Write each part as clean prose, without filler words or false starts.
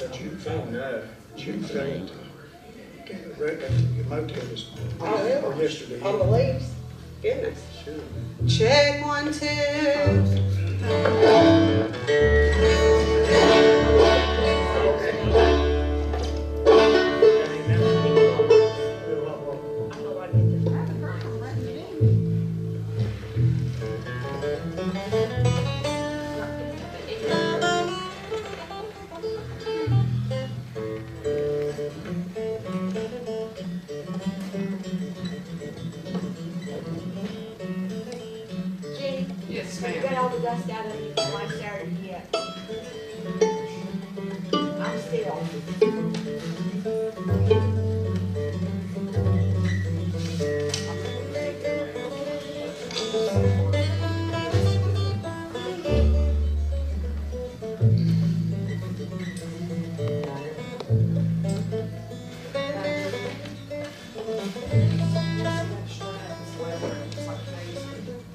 You can't know. June 3rd. Right at the motel this morning. Oh, really? Or yesterday. On the leaves? Goodness. Sure. Check 1, 2. Jenny, Yes, we ma'am. got all the dust out of you from last Saturday yet. I'm still.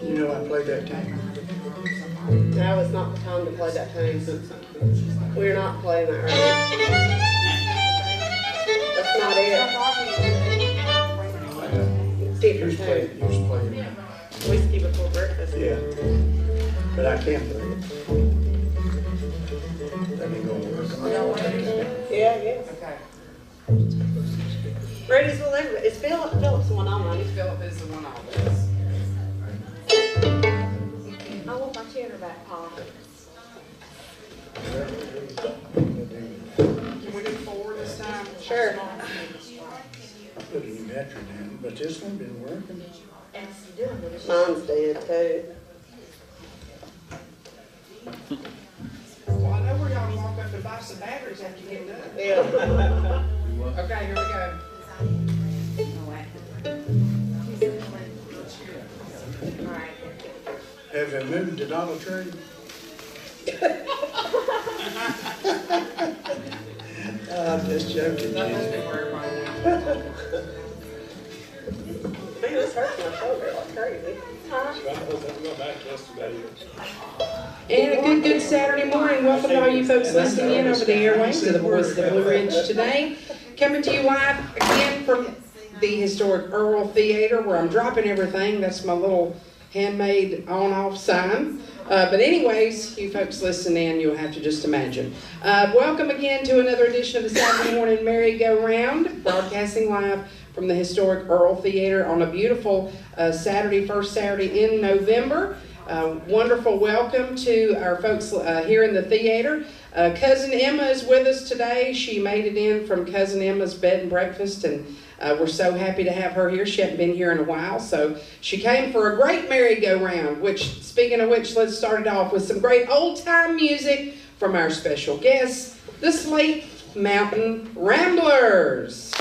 You know I played that tune. Now is not the time to play that tune. We're not playing that right now. That's not it. It's different tune. You was playing. Whiskey before breakfast. Yeah. But I can't play it. That ain't gonna work. I'm gonna take it down. Yeah, yeah. Okay. Brady's will ever, it's Philip's the one I'm running. Philip is the one on this. I want my cheddar back, Paul. Can we do 4 this time? Sure. I put a new battery in, but this one been working. And she's doing it. Mine's dead too. Well, I know where y'all walk up and buy some batteries after you get done. Yeah. Okay, here we go. All right. Have they moved the Dollar Tree? I'm just joking. That must be Jim. where everybody went. Man, this hurts my shoulder like crazy. Huh? And a good Saturday morning. Welcome to all you folks listening in over the airwaves to the Voice of the Blue Ridge today. Coming to you live again from the historic Earl Theater where I'm dropping everything. That's my little handmade on-off sign. But anyways, you folks listen in, you'll have to just imagine. Welcome again to another edition of the Saturday Morning Merry-Go-Round, broadcasting live from the historic Earl Theater on a beautiful Saturday, first Saturday in November. Wonderful welcome to our folks here in the theater. Cousin Emma is with us today. She made it in from Cousin Emma's bed and breakfast, and we're so happy to have her here. She hadn't been here in a while, so she came for a great merry-go-round, which, speaking of which, let's start it off with some great old-time music from our special guests, the Slate Mountain Ramblers.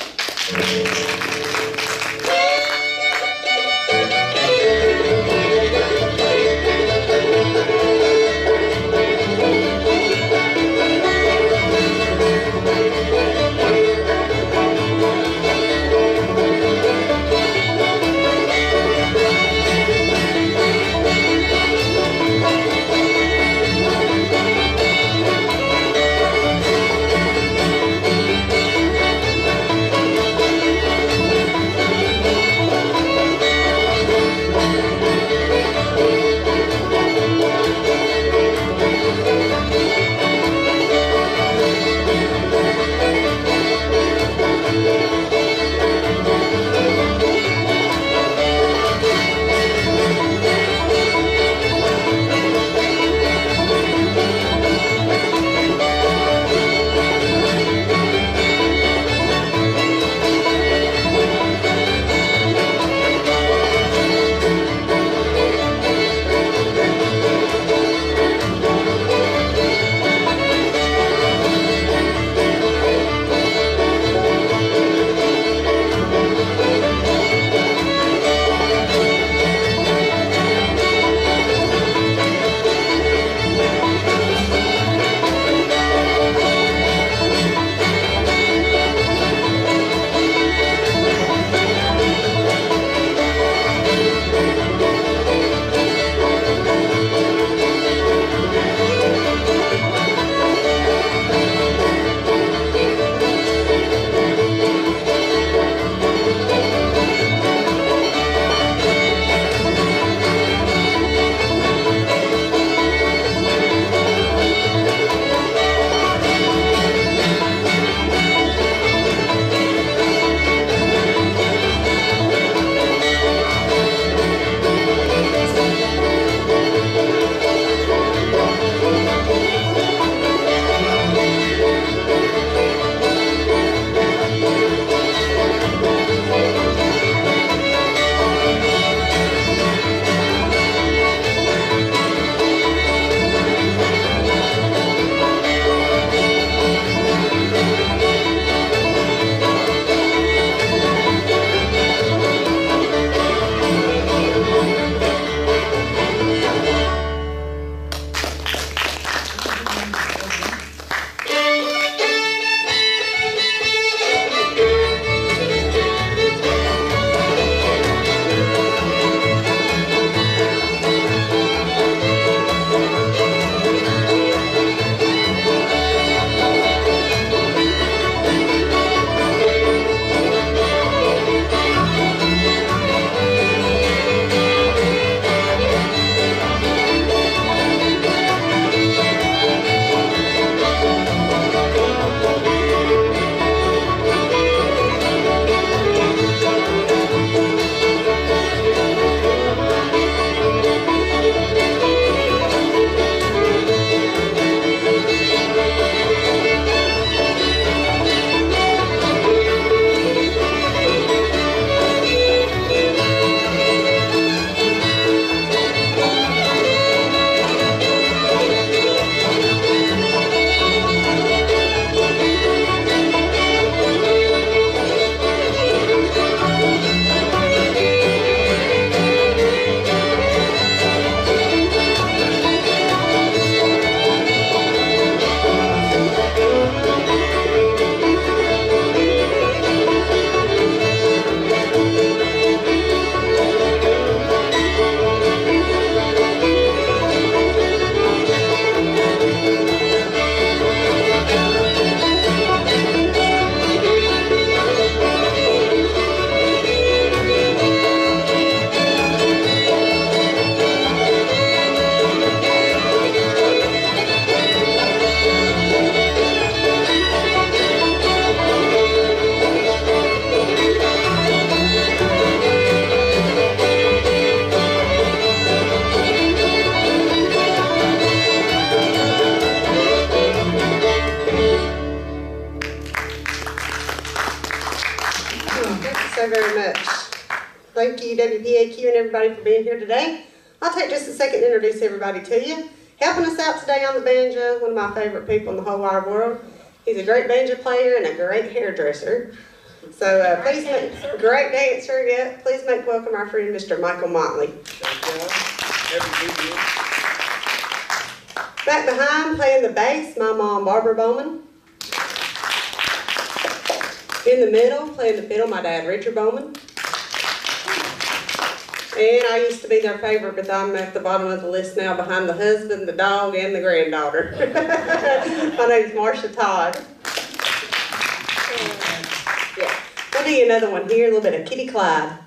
everybody for being here today. I'll take just a second to introduce everybody to you. Helping us out today on the banjo, one of my favorite people in the whole wide world. He's a great banjo player and a great hairdresser. So please make, great dancer, yeah. Please make welcome our friend Mr. Michael Motley. Back behind, playing the bass, my mom, Barbara Bowman. In the middle, playing the fiddle, my dad, Richard Bowman. And I used to be their favorite, but I'm at the bottom of the list now behind the husband, the dog, and the granddaughter. My name's Marcia Todd. Yeah. I'll do you another one here, a little bit of Kitty Clyde.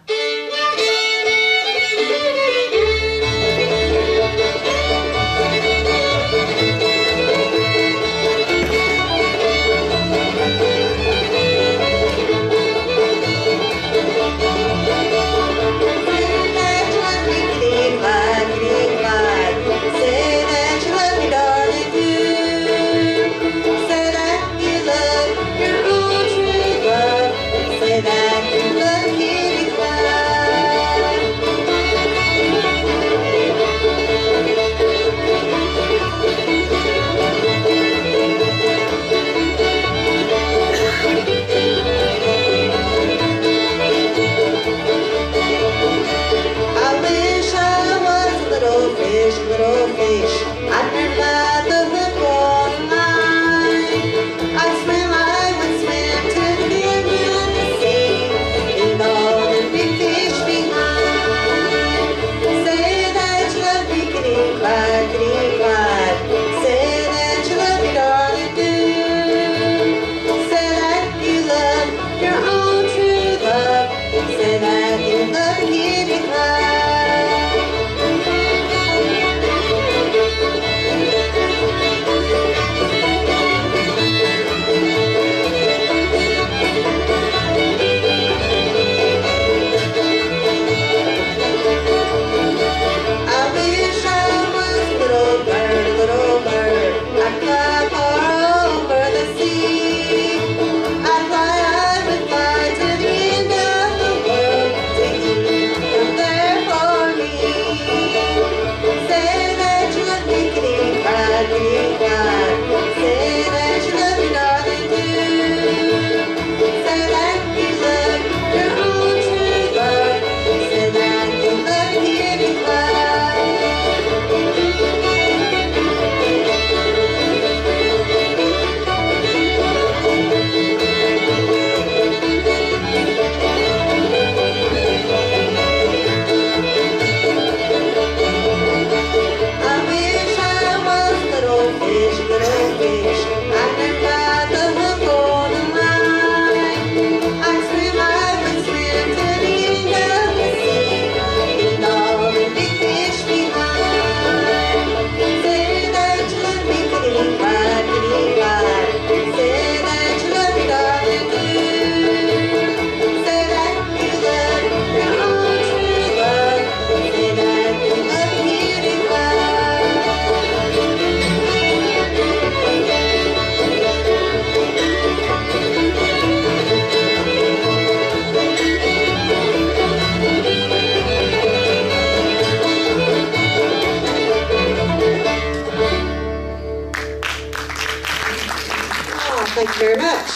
Thank you very much.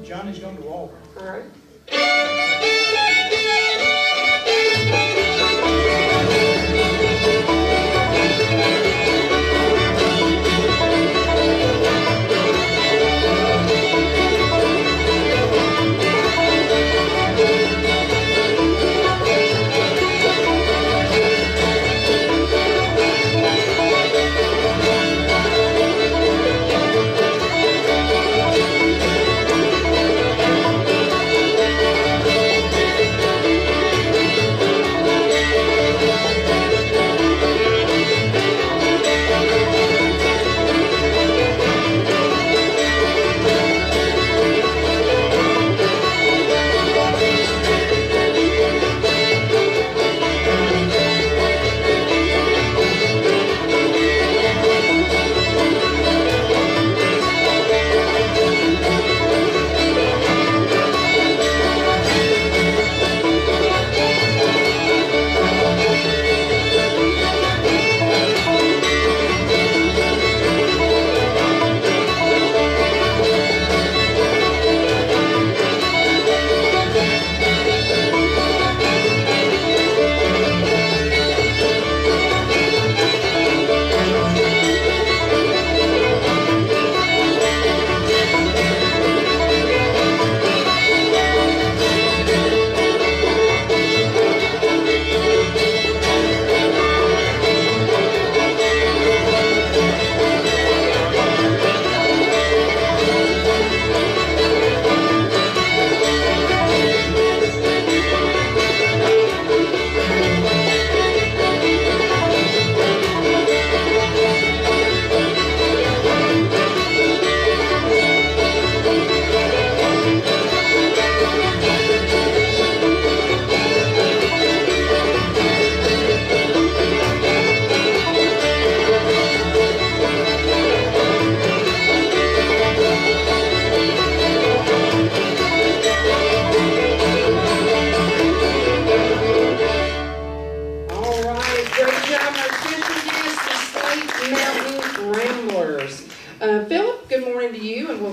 Johnny's going to walk. All right.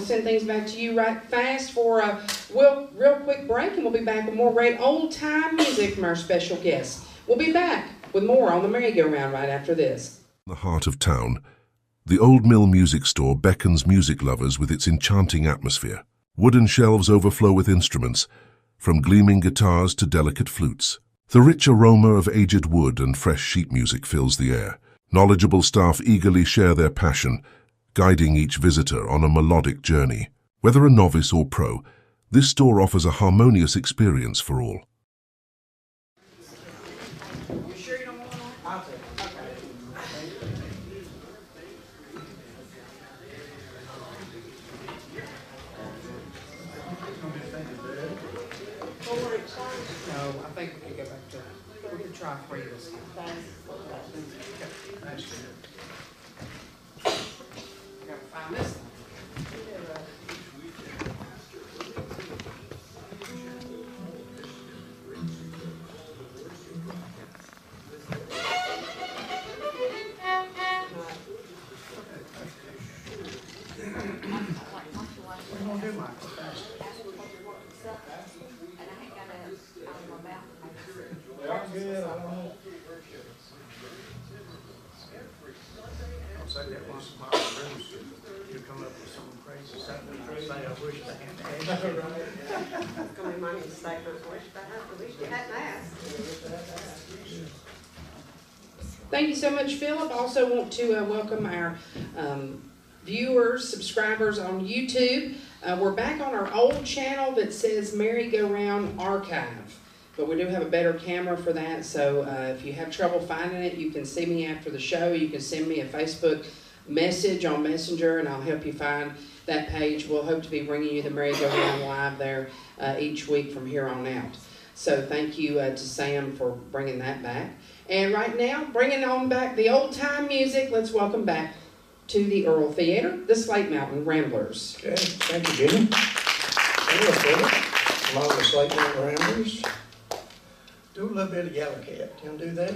we'll send things back to you right fast for a real quick break, and we'll be back with more great old-time music from our special guests. We'll be back with more on the merry-go-round right after this. The heart of town, the Old Mill Music Store beckons music lovers with its enchanting atmosphere. Wooden shelves overflow with instruments, from gleaming guitars to delicate flutes. The rich aroma of aged wood and fresh sheet music fills the air. Knowledgeable staff eagerly share their passion, guiding each visitor on a melodic journey. Whether a novice or pro, this store offers a harmonious experience for all. You sure you don't want one? I'll take it. No, I think we could go back to, we can try 3 this time. That's good. I gotta find this one. We're gonna do Michael fast. And I ain't got it out of my mouth. They are good, I don't know. I'll say that once in a while, Bruce, you come up with some crazy something, and say, I wish I had asked you. That's gonna be my new statement. Wish you hadn't asked. Thank you so much, Philip. Also want to welcome our viewers, subscribers on YouTube. We're back on our old channel that says Merry Go Round Archive, but we do have a better camera for that, so if you have trouble finding it, you can see me after the show. You can send me a Facebook message on Messenger, and I'll help you find that page. We'll hope to be bringing you the Merry Go Round live there each week from here on out. So thank you to Sam for bringing that back. And right now, bringing on back the old-time music, let's welcome back to the Earl Theater, the Slate Mountain Ramblers. Okay, thank you, Jenny. Hello, Philip. Along with Slate Mountain Ramblers. Do a little bit of Yellow Cat. Can you do that?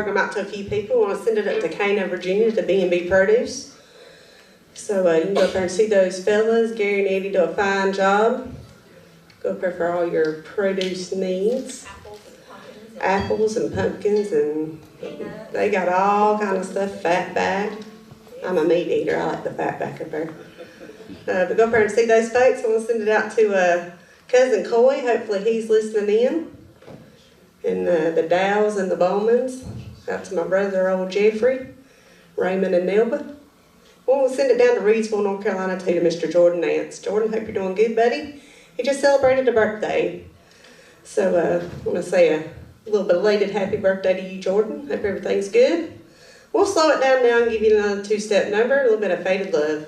program out to a few people. I want to send it up to Cana, Virginia to B&B Produce. So you can go up there and see those fellas. Gary and Eddie do a fine job. Go up there for all your produce needs. Apples and pumpkins, and they got all kind of stuff, fat back. I'm a meat eater, I like the fat back up there. But go up there and see those folks. I want to send it out to Cousin Coy, hopefully he's listening in. And the Dows and the Bowmans, out to my brother, old Jeffrey, Raymond and Nelba. We'll send it down to Reedsville, North Carolina, too, to Mr. Jordan Nance. Jordan, hope you're doing good, buddy. He just celebrated a birthday. So I want to say a little belated happy birthday to you, Jordan. Hope everything's good. We'll slow it down now and give you another two-step number, a little bit of Faded Love.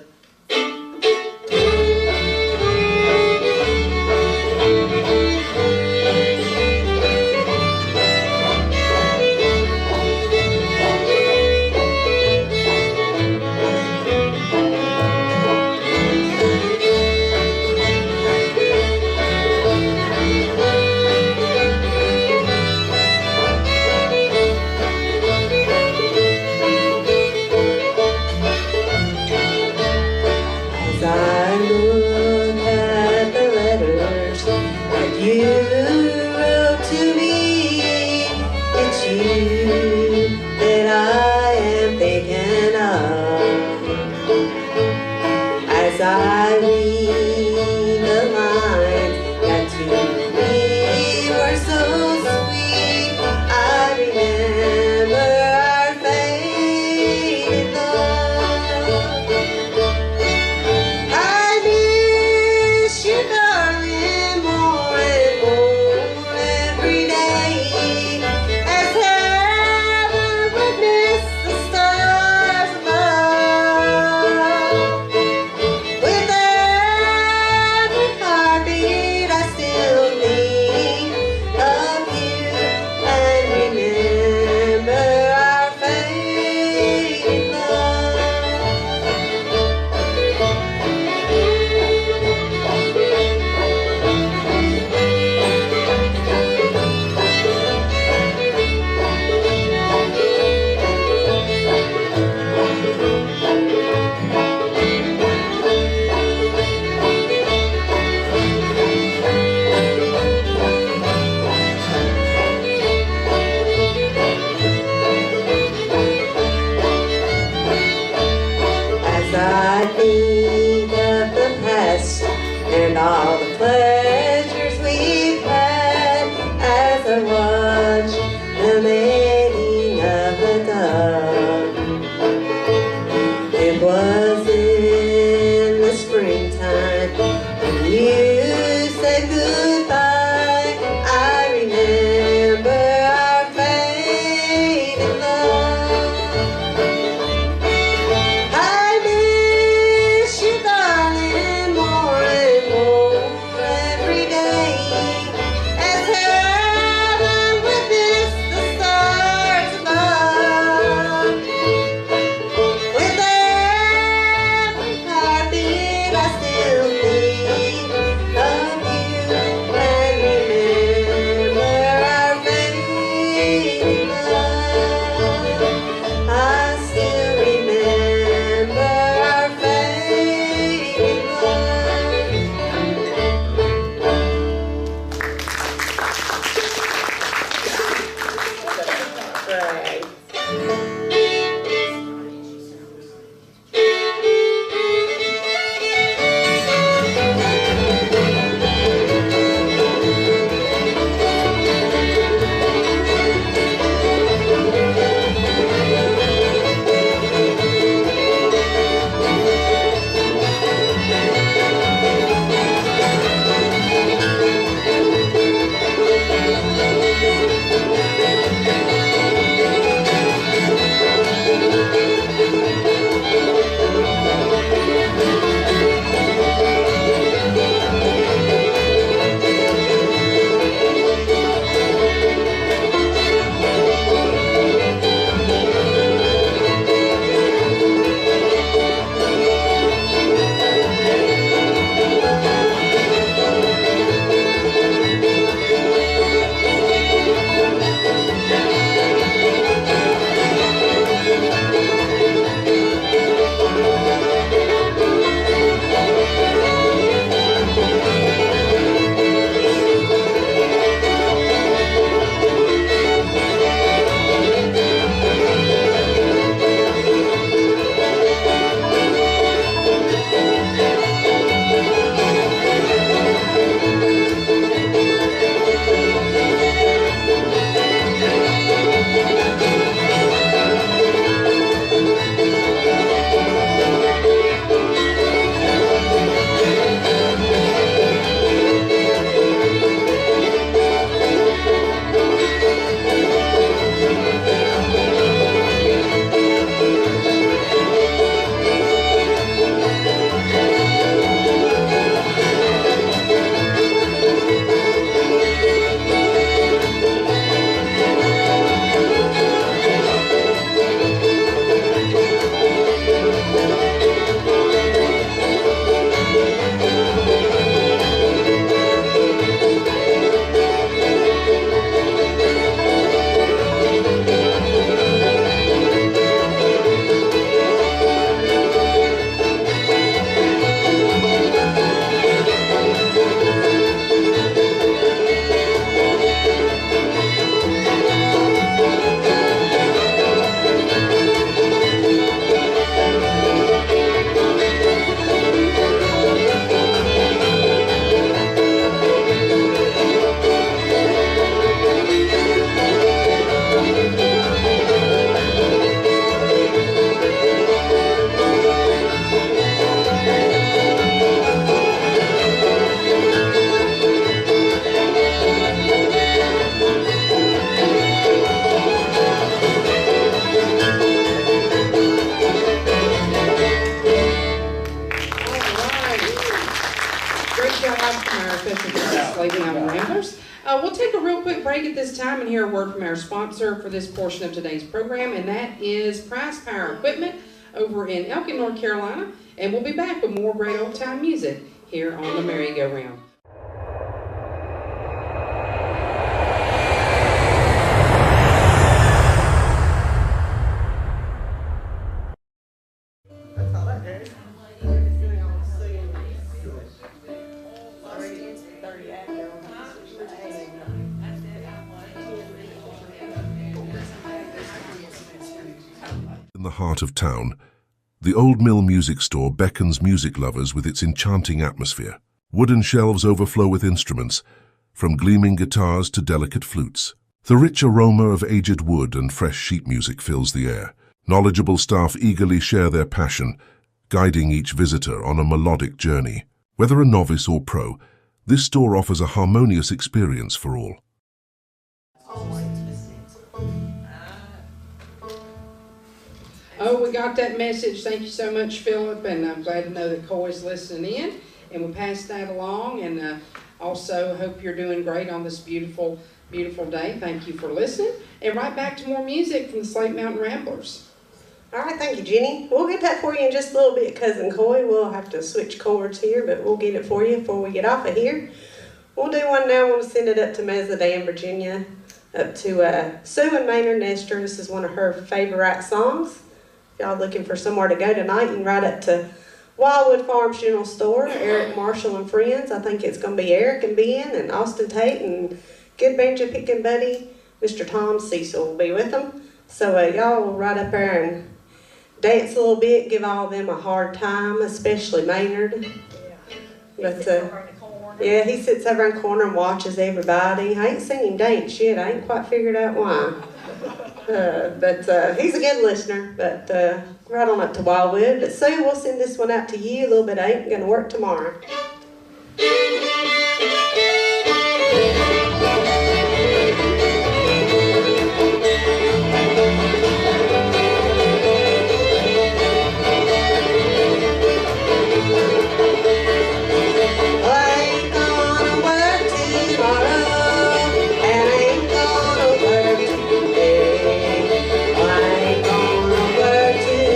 Slate Mountain Ramblers. We'll take a real quick break at this time and hear a word from our sponsor for this portion of today's program, and that is Price Power Equipment over in Elkin, North Carolina. And we'll be back with more great old time music here on the merry-go-round. In the heart of town, the Old Mill Music Store beckons music lovers with its enchanting atmosphere. Wooden shelves overflow with instruments, from gleaming guitars to delicate flutes. The rich aroma of aged wood and fresh sheet music fills the air. Knowledgeable staff eagerly share their passion, guiding each visitor on a melodic journey. Whether a novice or pro, this store offers a harmonious experience for all. Oh, we got that message. Thank you so much, Philip, and I'm glad to know that Coy's listening in, and we'll pass that along, and also hope you're doing great on this beautiful, beautiful day. Thank you for listening, and right back to more music from the Slate Mountain Ramblers. All right, thank you, Jenny. We'll get that for you in just a little bit, Cousin Coy. We'll have to switch chords here, but we'll get it for you before we get off of here. We'll do one now. We'll send it up to Mesoday in Virginia, up to Sue and Maynard Nestor. This is one of her favorite songs. If y'all looking for somewhere to go tonight, you can ride up to Wildwood Farms General Store, Eric Marshall and friends. I think it's going to be Eric and Ben and Austin Tate and good banjo picking buddy, Mr. Tom Cecil will be with them. So y'all will ride up there and dance a little bit, give all of them a hard time, especially Maynard. But yeah, he sits over in the corner and watches everybody. I ain't seen him dance yet. I ain't quite figured out why. But he's a good listener. But right on up to Wildwood. But Sue, we'll send this one out to you. A little bit ain't going to work tomorrow.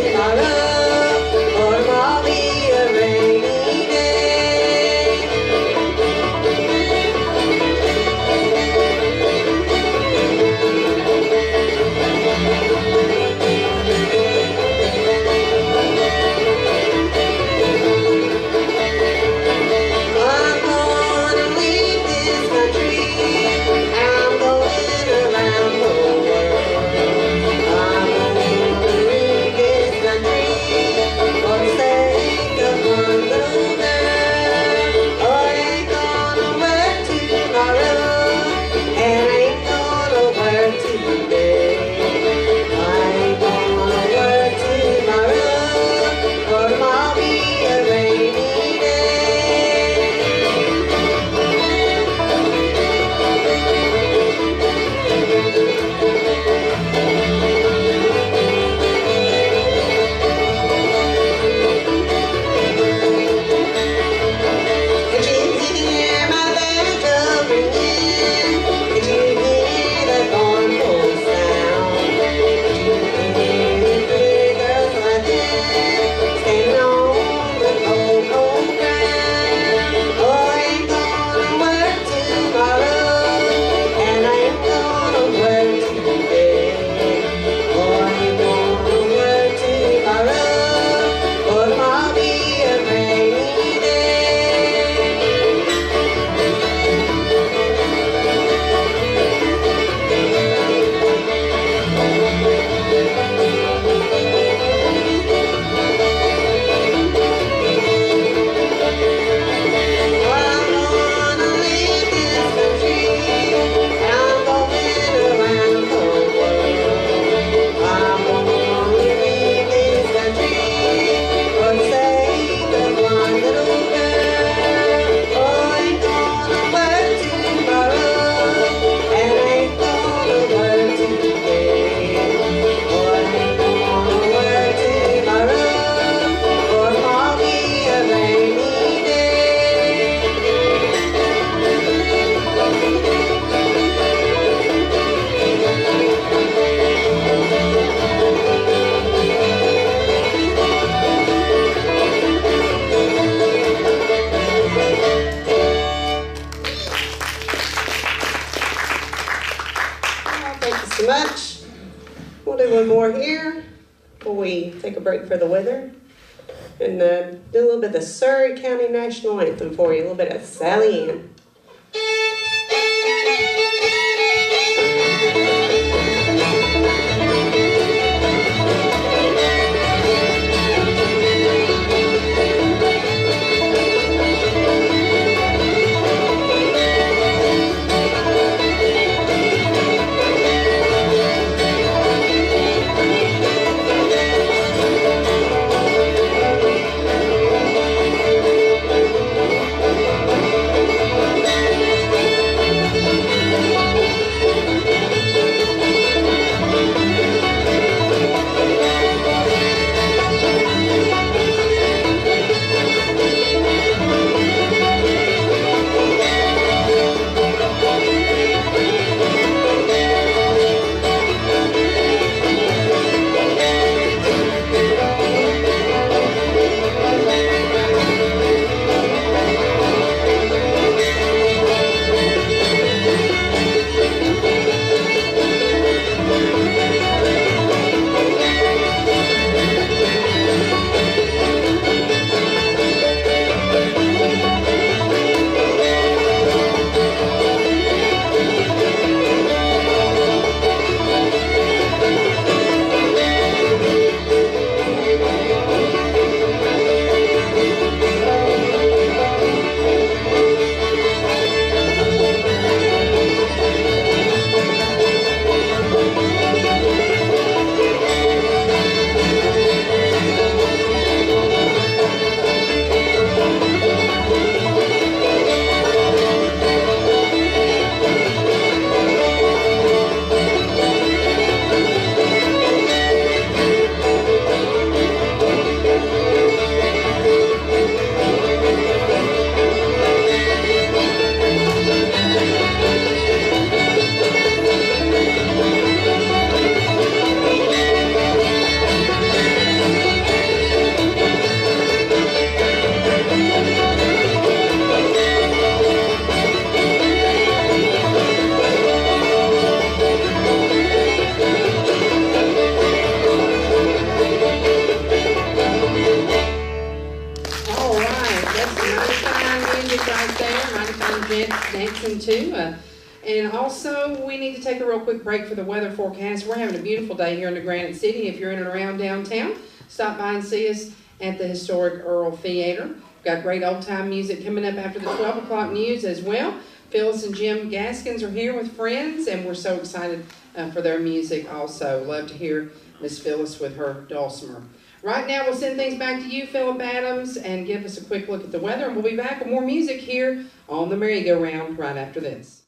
Tomorrow, or I'll be a rainy day. one more here before we take a break for the weather. And do a little bit of the Surrey County National Anthem for you, a little bit of Sally Ann. dancing too. And also, we need to take a real quick break for the weather forecast. We're having a beautiful day here in the Granite City. If you're in and around downtown, stop by and see us at the historic Earl Theater. We've got great old-time music coming up after the 12 o'clock news as well. Phyllis and Jim Gaskins are here with friends, and we're so excited for their music also. Love to hear Miss Phyllis with her dulcimer. Right now, we'll send things back to you, Philip Adams, and give us a quick look at the weather, and we'll be back with more music here on the merry-go-round right after this.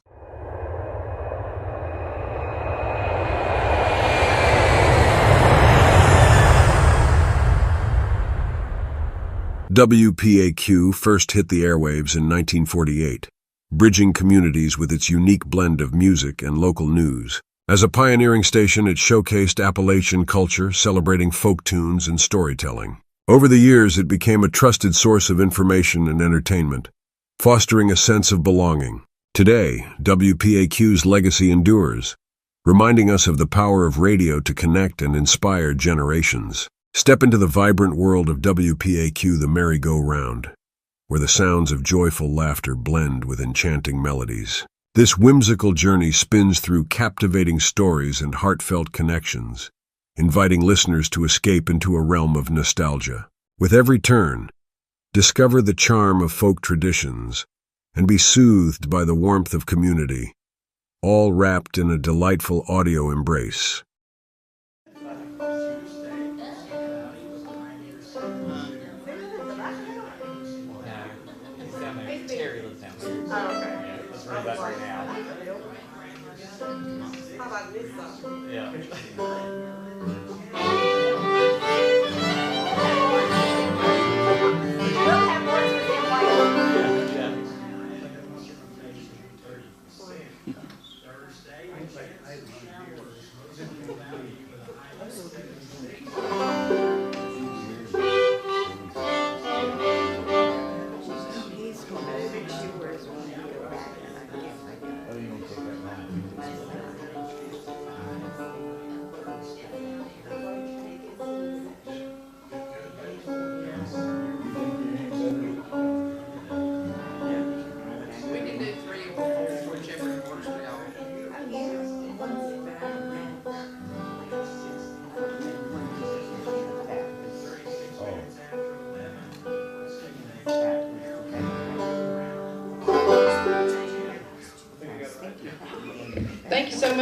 WPAQ first hit the airwaves in 1948, bridging communities with its unique blend of music and local news. As a pioneering station, it showcased Appalachian culture, celebrating folk tunes and storytelling. Over the years, it became a trusted source of information and entertainment, fostering a sense of belonging. Today, WPAQ's legacy endures, reminding us of the power of radio to connect and inspire generations. Step into the vibrant world of WPAQ, the merry-go-round, where the sounds of joyful laughter blend with enchanting melodies. This whimsical journey spins through captivating stories and heartfelt connections, inviting listeners to escape into a realm of nostalgia. With every turn, discover the charm of folk traditions and be soothed by the warmth of community, all wrapped in a delightful audio embrace. Right now. How about this song? Yeah. We'll have words with him later.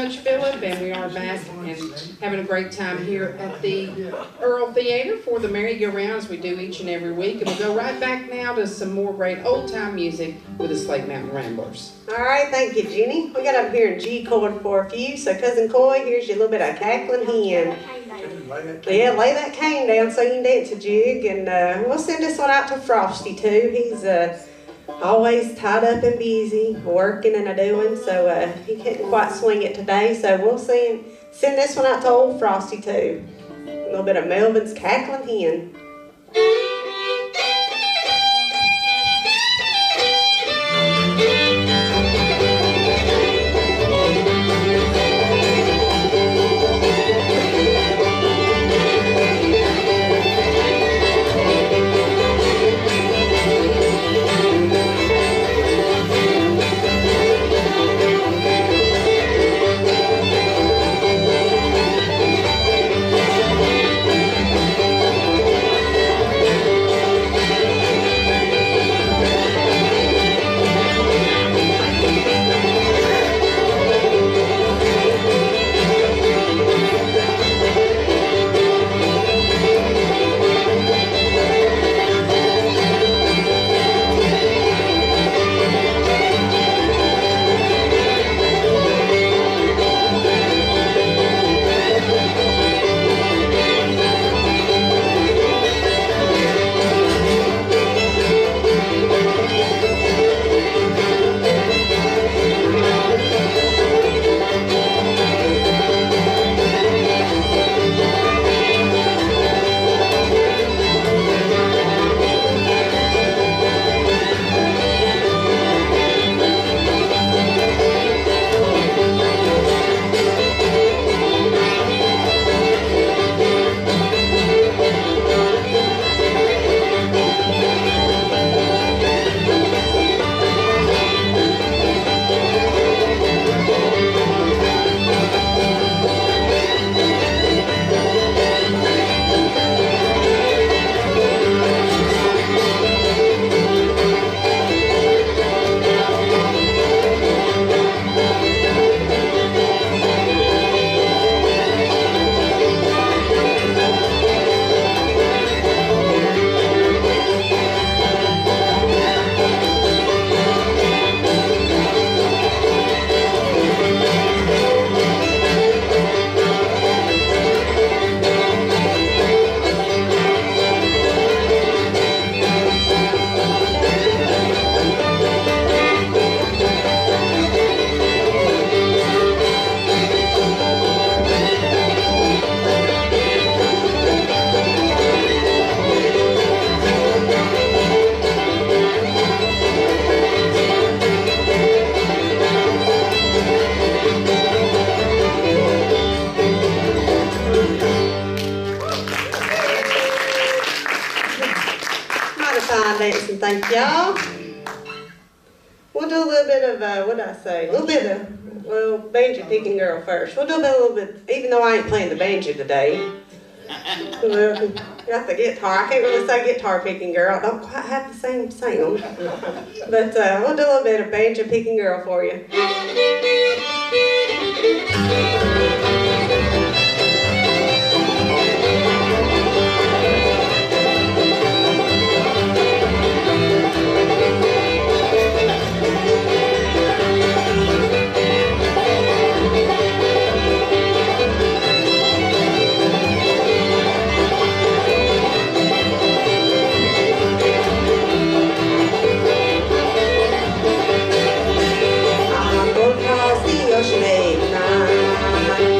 much, Philip, and we are back and having a great time here at the Earl Theater for the merry-go-round as we do each and every week. And we'll go right back now to some more great old-time music with the Slate Mountain Ramblers. All right, thank you, Jenny. We got up here in G chord for a few. So, Cousin Coy, here's your little bit of cackling hen. Yeah, lay that cane down so you can dance a jig. And we'll send this one out to Frosty, too. He's always tied up and busy, working and a-doing. So he couldn't quite swing it today. So we'll send this one out to old Frosty, too. A little bit of Melvin's cackling hen. Dancing, thank y'all. We'll do a little bit of, what did I say? A little bit of, well, banjo picking girl first. We'll do a little bit, even though I ain't playing the banjo today. Well, got the guitar. I can't really say guitar picking girl. I don't quite have the same sound. But we'll do a little bit of banjo picking girl for you. Ocean 8, 9.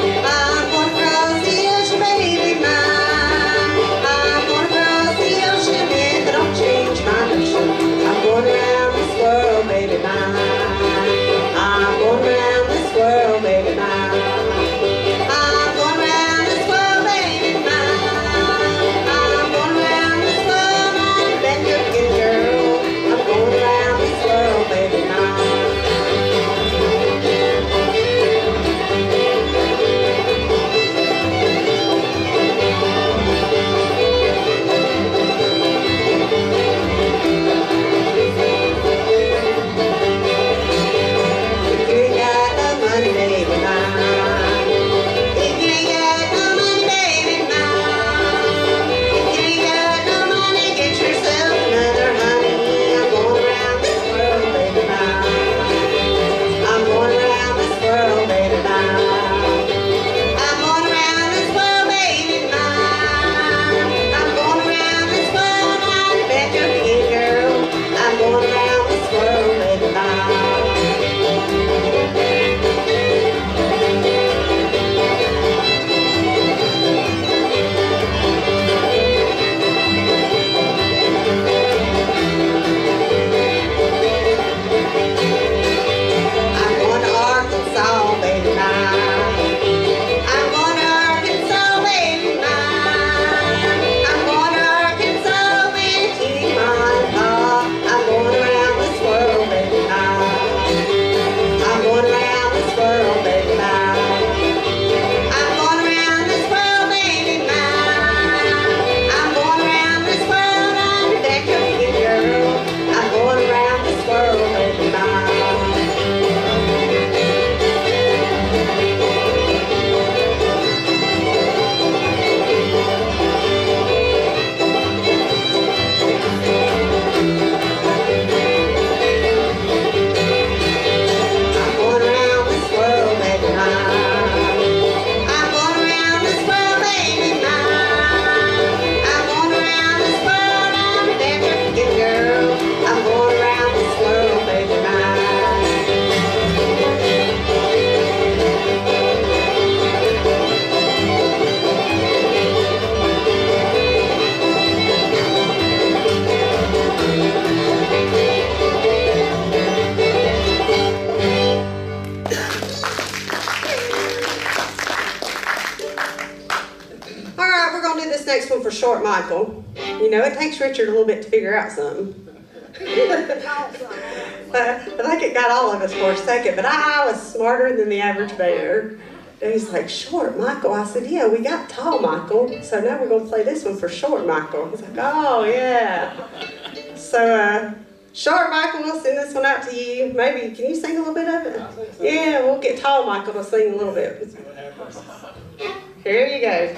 we're going to do this next one for Short Michael. You know, it takes Richard a little bit to figure out something. But I think it got all of us for a second, but I was smarter than the average bear. And he's like, Short Michael? I said, yeah, we got Tall Michael, so now we're going to play this one for Short Michael. He's like, oh, yeah. So, Short Michael, we'll send this one out to you. Maybe, can you sing a little bit of it? Yeah, we'll get Tall Michael to sing a little bit. Here you go.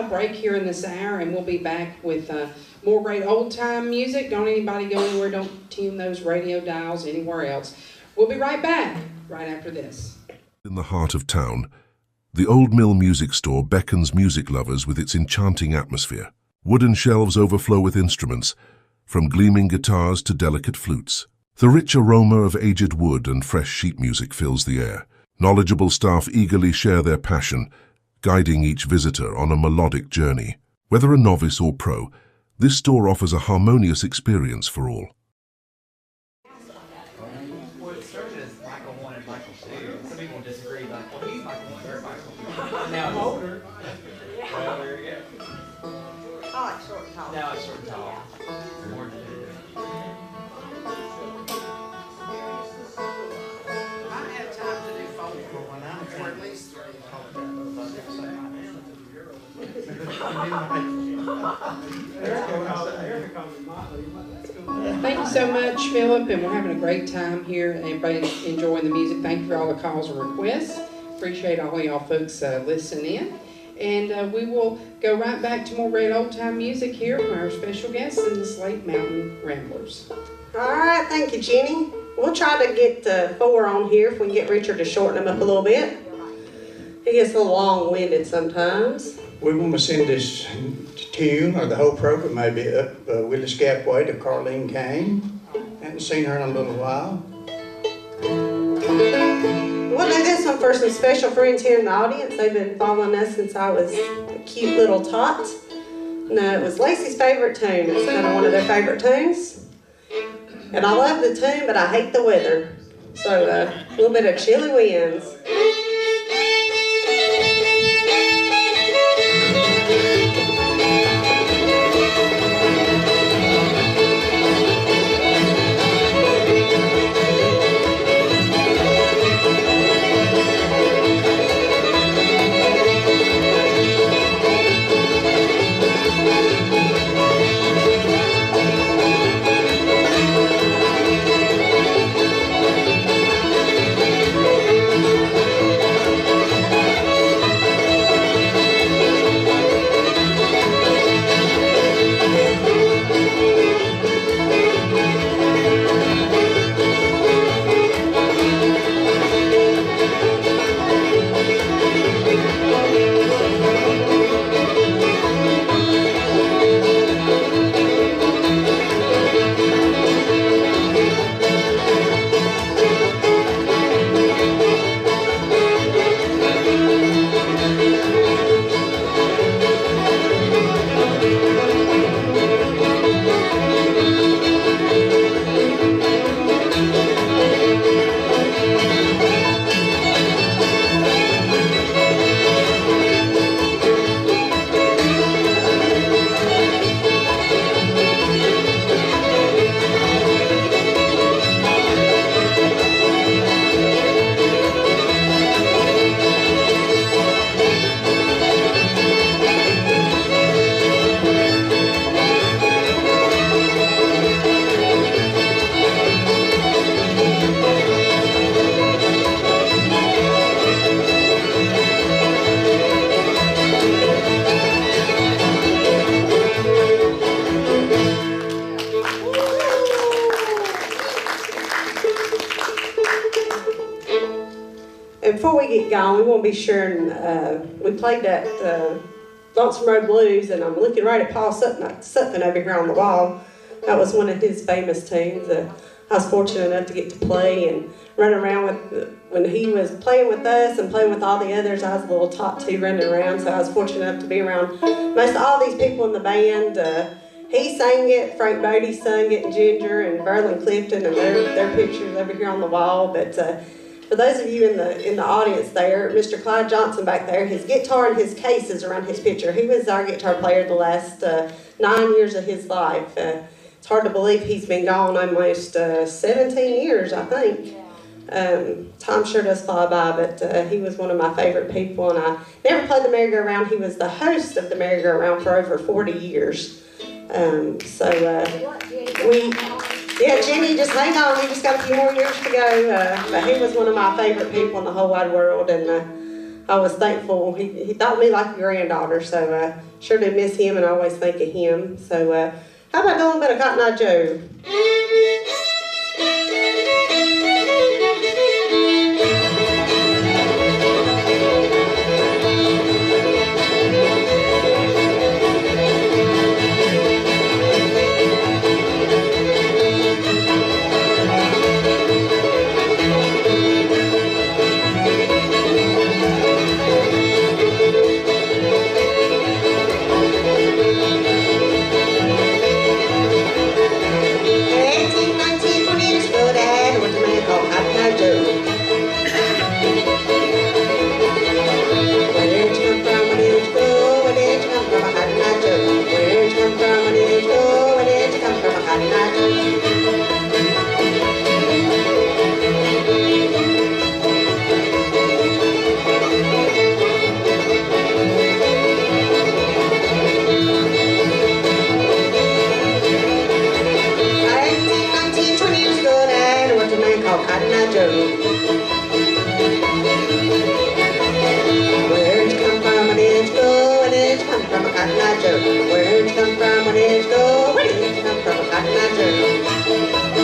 Break here in this hour, and we'll be back with more great old-time music. Don't anybody go anywhere. Don't tune those radio dials anywhere else. We'll be right back right after this. In the heart of town, the Old Mill Music Store beckons music lovers with its enchanting atmosphere. Wooden shelves overflow with instruments, from gleaming guitars to delicate flutes. The rich aroma of aged wood and fresh sheet music fills the air. Knowledgeable staff eagerly share their passion, guiding each visitor on a melodic journey. Whether a novice or pro, this store offers a harmonious experience for all. Well, it started as Michael 1 and Michael 2. Some people disagree, like, well, he's Michael 1, you're Michael 2. Now I'm older. Well, there you go. I like short and tall. Now it's short and tall. Thank you so much, Philip, and we're having a great time here. Everybody's enjoying the music. Thank you for all the calls and requests. Appreciate all of y'all folks listening in. And we will go right back to more great old-time music here from our special guests in the Slate Mountain Ramblers. All right, thank you, Jenny. We'll try to get 4 on here if we can get Richard to shorten them up a little bit. He gets a little long-winded sometimes. We want to send this tune, or the whole program maybe, up Willis Gap Way to Carlene Kane. Haven't seen her in a little while. We'll do this one for some special friends here in the audience. They've been following us since I was a cute little tot. No, it was Lacey's favorite tune. It's kind of one of their favorite tunes. And I love the tune, but I hate the weather. So a little bit of Chilly Winds. Before we get going, we want to be sure, we played that Lonesome Road Blues, and I'm looking right at Paul Sutton over here on the wall. That was one of his famous tunes. I was fortunate enough to get to play and run around with, when he was playing with us and playing with all the others, I was a little top 2 running around, so I was fortunate enough to be around most all these people in the band. He sang it, Frank Bodie sang it, Ginger and Verlin Clifton, and their pictures over here on the wall. But for those of you in the audience there, Mr. Clyde Johnson back there, his guitar and his case is around his picture. He was our guitar player the last 9 years of his life. It's hard to believe he's been gone almost 17 years, I think. Time sure does fly by, but he was one of my favorite people, and I never played the merry-go-round. He was the host of the merry-go-round for over 40 years. Jenny, just hang on. We just got a few more years to go. But he was one of my favorite people in the whole wide world, and I was thankful. He thought of me like a granddaughter, so sure do miss him and always think of him. So how about a little bit of Cotton Eye Joe? called Cotton Eye Joe. Where'd you come from? Where did you go? Where did you come from? A Cotton Eye Joe. Where'd you come from? Where did you go? Where did you come from? A Cotton Eye Joe.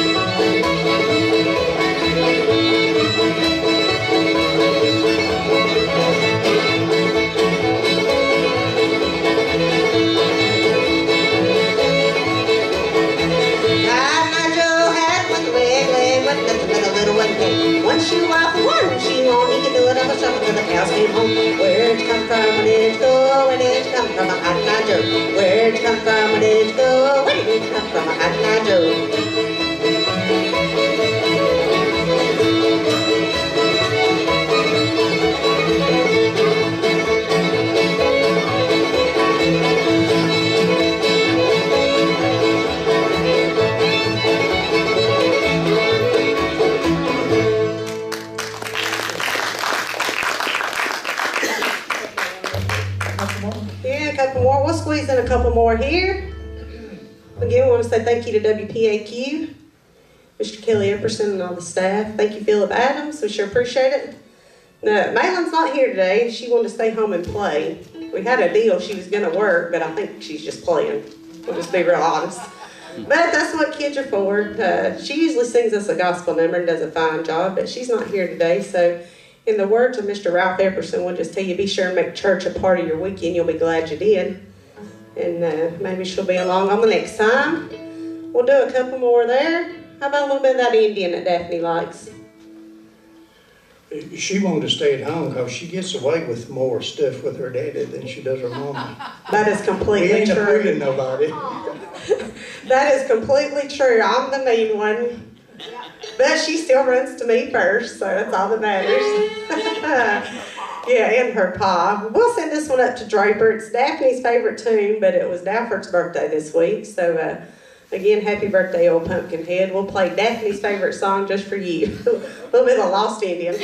Once you off one, she won't need to do it on the summer till the cows came home. Where'd you come from? Where did you go? Where did you come from? A Cotton Eye Joe. Where'd you come from? Where did you go? Where did you come from? A Cotton Eye Joe. Yeah, a couple more. We'll squeeze in a couple more here. Again, we want to say thank you to WPAQ, Mr. Kelly Epperson, and all the staff. Thank you, Philip Adams. We sure appreciate it. No, Malin's not here today. She wanted to stay home and play. We had a deal she was going to work, but I think she's just playing. We'll just be real honest. But that's what kids are for. She usually sings us a gospel number and does a fine job, but she's not here today. So in the words of Mr. Ralph Epperson, we'll just tell you, be sure and make church a part of your weekend. You'll be glad you did. And maybe she'll be along on the next time. We'll do a couple more there. How about a little bit of that Indian that Daphne likes? She wanted to stay at home because she gets away with more stuff with her daddy than she does her mama. That is We completely ain't true. fooling nobody. That is completely true. I'm the mean one. But she still runs to me first, so that's all that matters. Yeah, and her pa. We'll send this one up to Draper. It's Daphne's favorite tune, but it was Dalford's birthday this week. So, again, happy birthday, old Pumpkinhead. We'll play Daphne's favorite song just for you. A little bit of Lost Indian.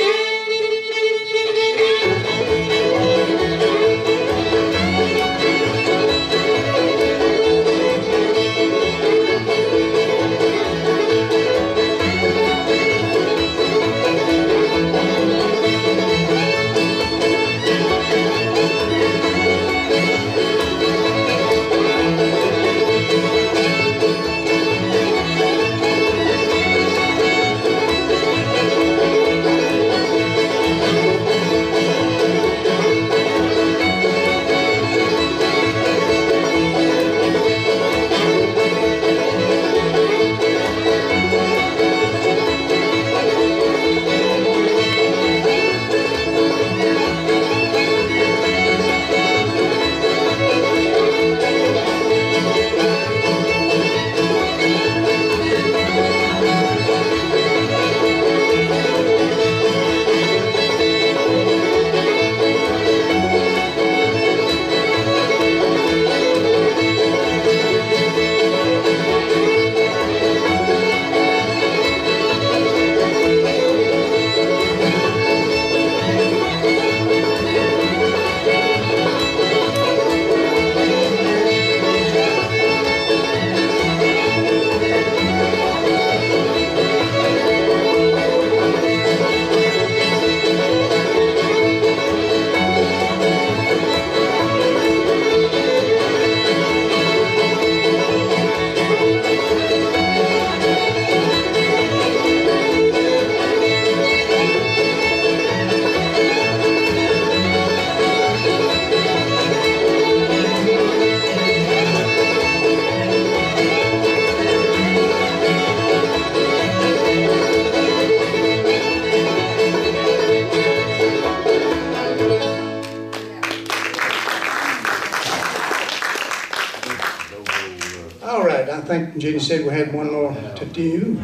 All right, I think Jenny said we had one more to do.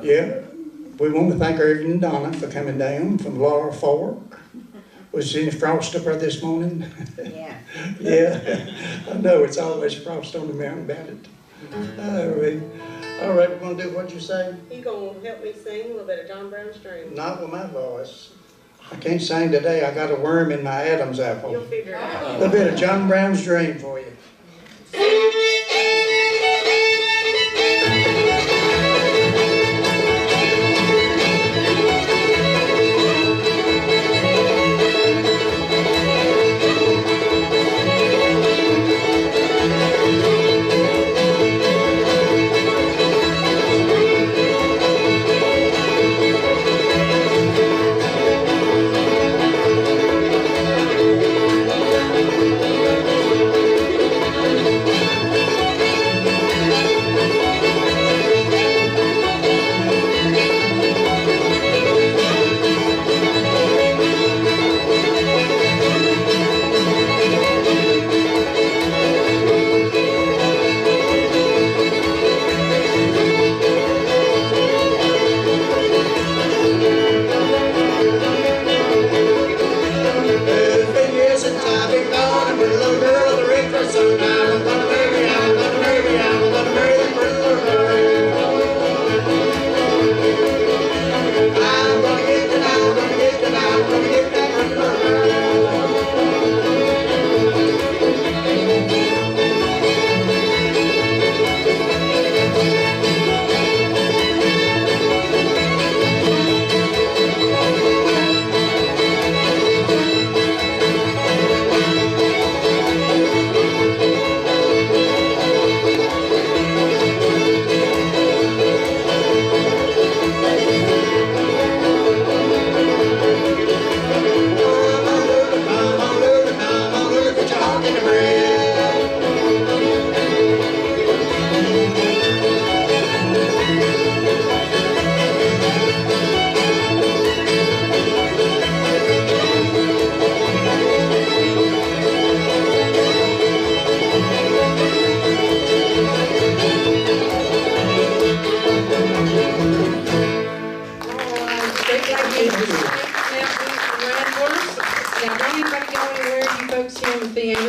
Yeah, we want to thank Irvin and Donna for coming down from Laurel Fork. Was any frost up there this morning? Yeah. Yeah, I know it's always frost on the mountain about it. All right, we're gonna do what you say? You gonna help me sing a little bit of John Brown's Dream? Not with my voice. I can't sing today. I got a worm in my Adam's apple. You'll figure it A out. little bit of John Brown's Dream for you.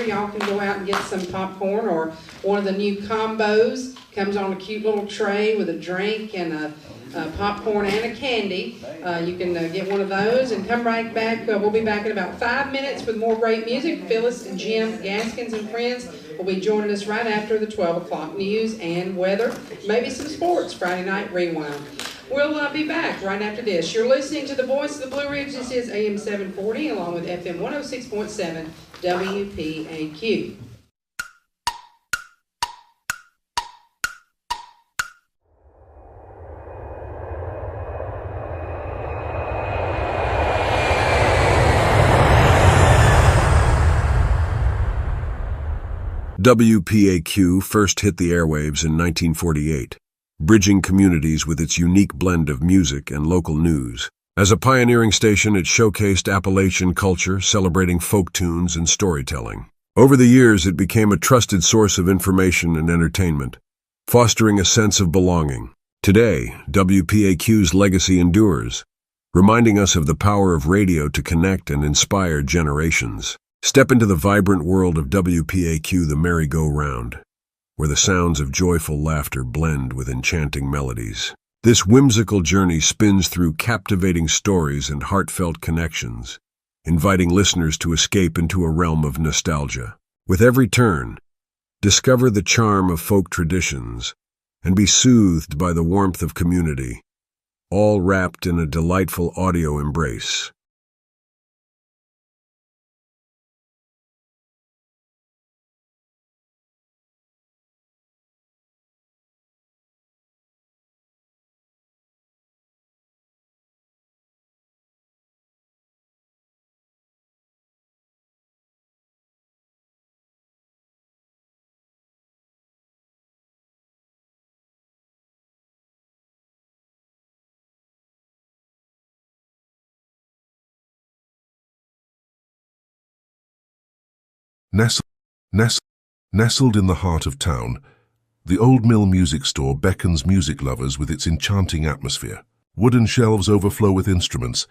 y'all can go out and get some popcorn or one of the new combos. Comes on a cute little tray with a drink and a popcorn and a candy. You can get one of those and come right back. We'll be back in about 5 minutes with more great music. Phyllis and Jim Gaskins and friends will be joining us right after the 12 o'clock news and weather, maybe some sports, Friday Night Rewind. We'll be back right after this. You're listening to the Voice of the Blue Ridge. This is AM 740 along with FM 106.7 WPAQ. WPAQ first hit the airwaves in 1948, bridging communities with its unique blend of music and local news. As a pioneering station, it showcased Appalachian culture, celebrating folk tunes and storytelling. Over the years, it became a trusted source of information and entertainment, fostering a sense of belonging. Today, WPAQ's legacy endures, reminding us of the power of radio to connect and inspire generations. Step into the vibrant world of WPAQ, the merry-go-round, where the sounds of joyful laughter blend with enchanting melodies. This whimsical journey spins through captivating stories and heartfelt connections, inviting listeners to escape into a realm of nostalgia. With every turn, discover the charm of folk traditions and be soothed by the warmth of community, all wrapped in a delightful audio embrace. Nestled in the heart of town, the Old Mill Music Store beckons music lovers with its enchanting atmosphere. Wooden shelves overflow with instruments,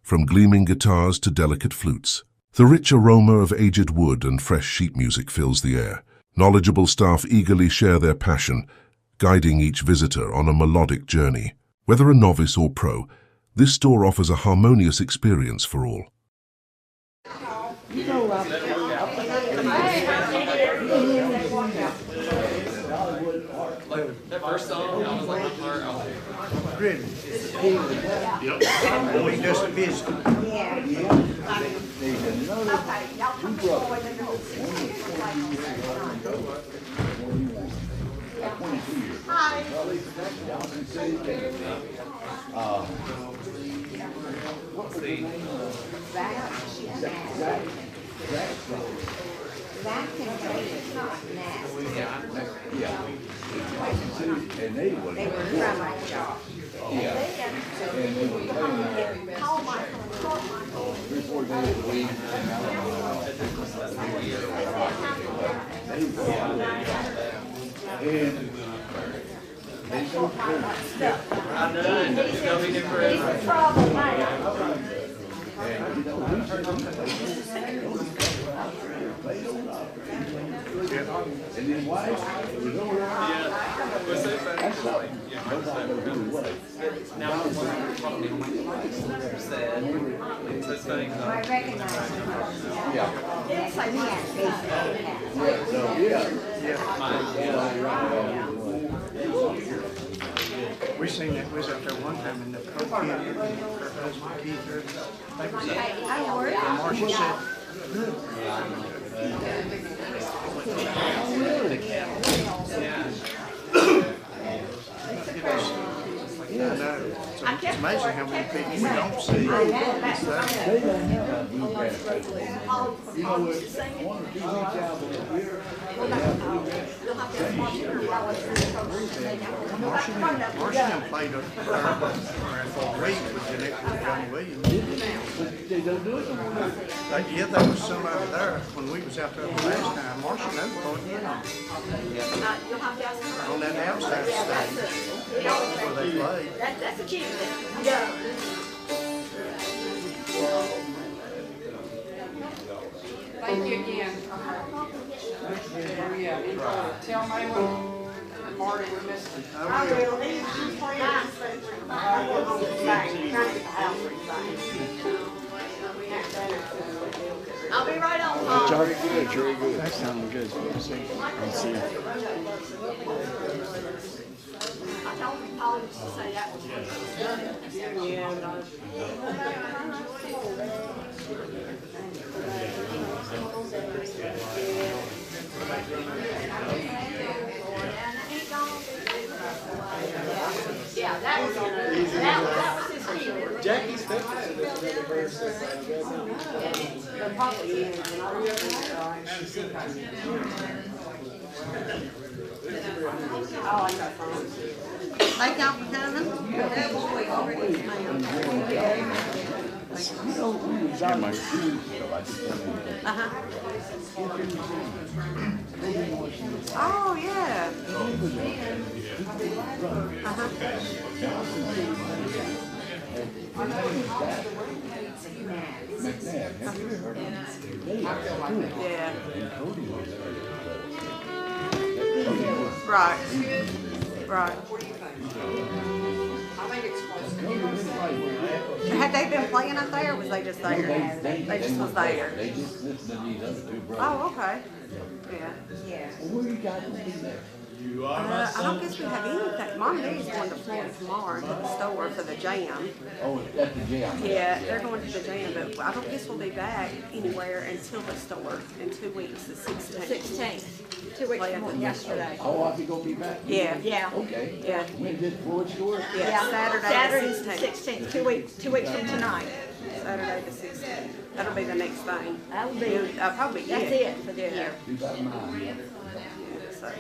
from gleaming guitars to delicate flutes. The rich aroma of aged wood and fresh sheet music fills the air. Knowledgeable staff eagerly share their passion, guiding each visitor on a melodic journey. Whether a novice or pro, this store offers a harmonious experience for all. That first song, I was like, my heart, Really? Yep. We just visited. Hi. That can be not nasty. And they were They were from my shop. Call Michael. 3-4 days a week. He's a trouble man. And then wife, it was over there. That's like, now I'm talking sad. It's this thing. I recognize him. yeah. It's like he has So, yeah. We seen it, we was out there one time and the kid, her husband Keith, they was there. And Marcia said, look. I know. So it's amazing how many people we don't see. You know what? 1 or 2 weeks out of the year, Marcia done played up there for a week with Jeanette and John Williams. they don't do it no more. Yeah, there was somebody there when we was out there the last time. Marcia knows part on that outside stage where they played. That's a kid. Thank you again. Tell Mayla and Marty we missed it. I will, he's playing nice, but I will on the thing, trying to get the house ready. I'll be right on, That's Paul. already good, very good. That sounded good. See, I see it. I told him, Paul used to say that was good. Yeah, that was his keyword. Jackie's Stephenson is another verse that There probably is, and I don't think so. Oh, I got fun. Thank y'all for coming. You know, we was out in the school, I just Oh, yeah. McNabb, have you ever heard of him? Yeah. And Cody was there. Right. Right. I think it's close. Had they been playing up there, or was they just there? They just was there. They just listened to these other two brothers. Oh, okay. Yeah. Well, where you guys gonna be there? I don't guess we have anything. Mom and Dad's going to Florida tomorrow to the store for the jam. Oh, it's at the jam. Yeah, they're going to the jam, but I don't guess we'll be back anywhere until the store in 2 weeks, the 16th. 16th, 2 weeks from yesterday. Oh, I think gonna be back? Yeah. Yeah. Okay. Yeah. When did Floyd store? Yeah, Saturday the 16th. 16th, 2 weeks from tonight. Saturday the 16th. That'll be the next thing. That'll be, Probably that's it for the year. 2009. So.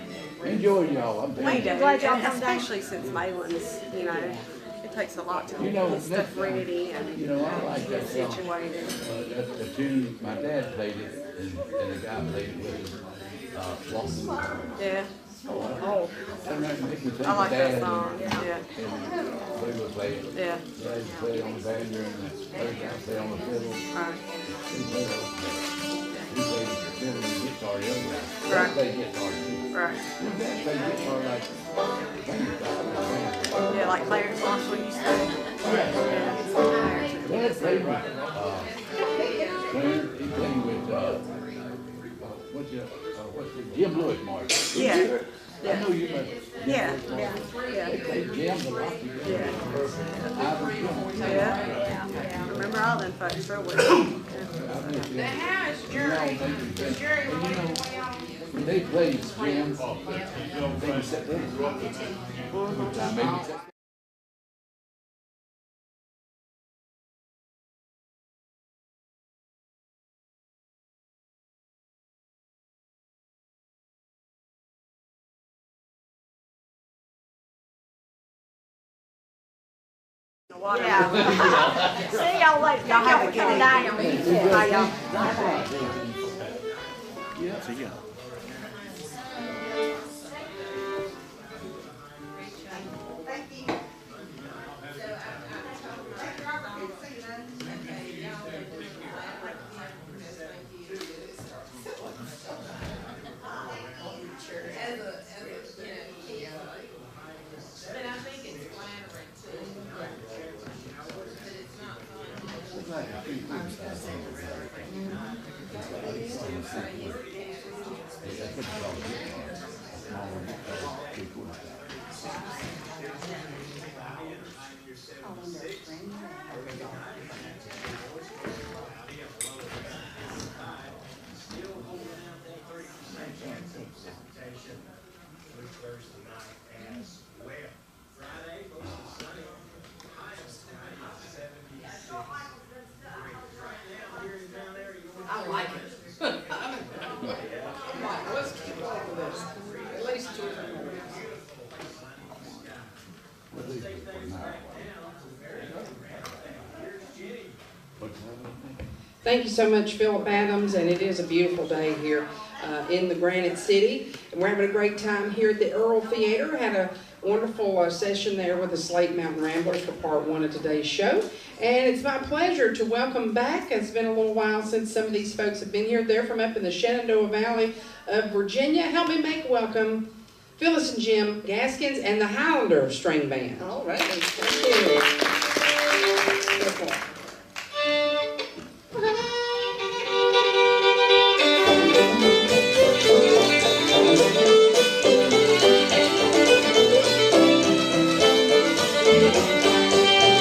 Enjoy y'all, I'm We telling do, you. Glad y'all and come down. especially since Malin's, it takes a lot to You know, get stuff ready and You know, I like get that song. situated. That's the tune, my dad played it, and the guy played it with his, Lawson. Yeah, Oh. And that make me think I like of that Dad song, yeah, And they would play it. yeah, Dad would play on the banjo and the other guy would play on the fiddle. right, He played the fiddle and guitar the other guy. Right. Dad played guitar too. right. Your dad played guitar like, Yeah, like Clarence Marshall used to. Yeah. Dad played with, he played with, what's the, Jim Lewis, Mark. Yeah. I know you must. Yeah, They played jams a lot together. yeah, Yeah. yeah. Remember all them folks real well. The house, Jerry. Jerry, we're on the way out. When they played jams, they would sit there. Maybe Yeah. See y'all later. Y'all have a good night. Bye, y'all. Yeah, see ya. I like it. I'm like, let's keep up with this. At least 2 or 3 more weeks. Thank you so much, Philip Adams, and it is a beautiful day here in the Granite City. And we're having a great time here at the Earl Theater. Had a wonderful session there with the Slate Mountain Ramblers for part 1 of today's show. And it's my pleasure to welcome back. It's been a little while since some of these folks have been here. They're from up in the Shenandoah Valley of Virginia. Help me make welcome Phyllis and Jim Gaskins and the Highlander String Band. All right, thank you.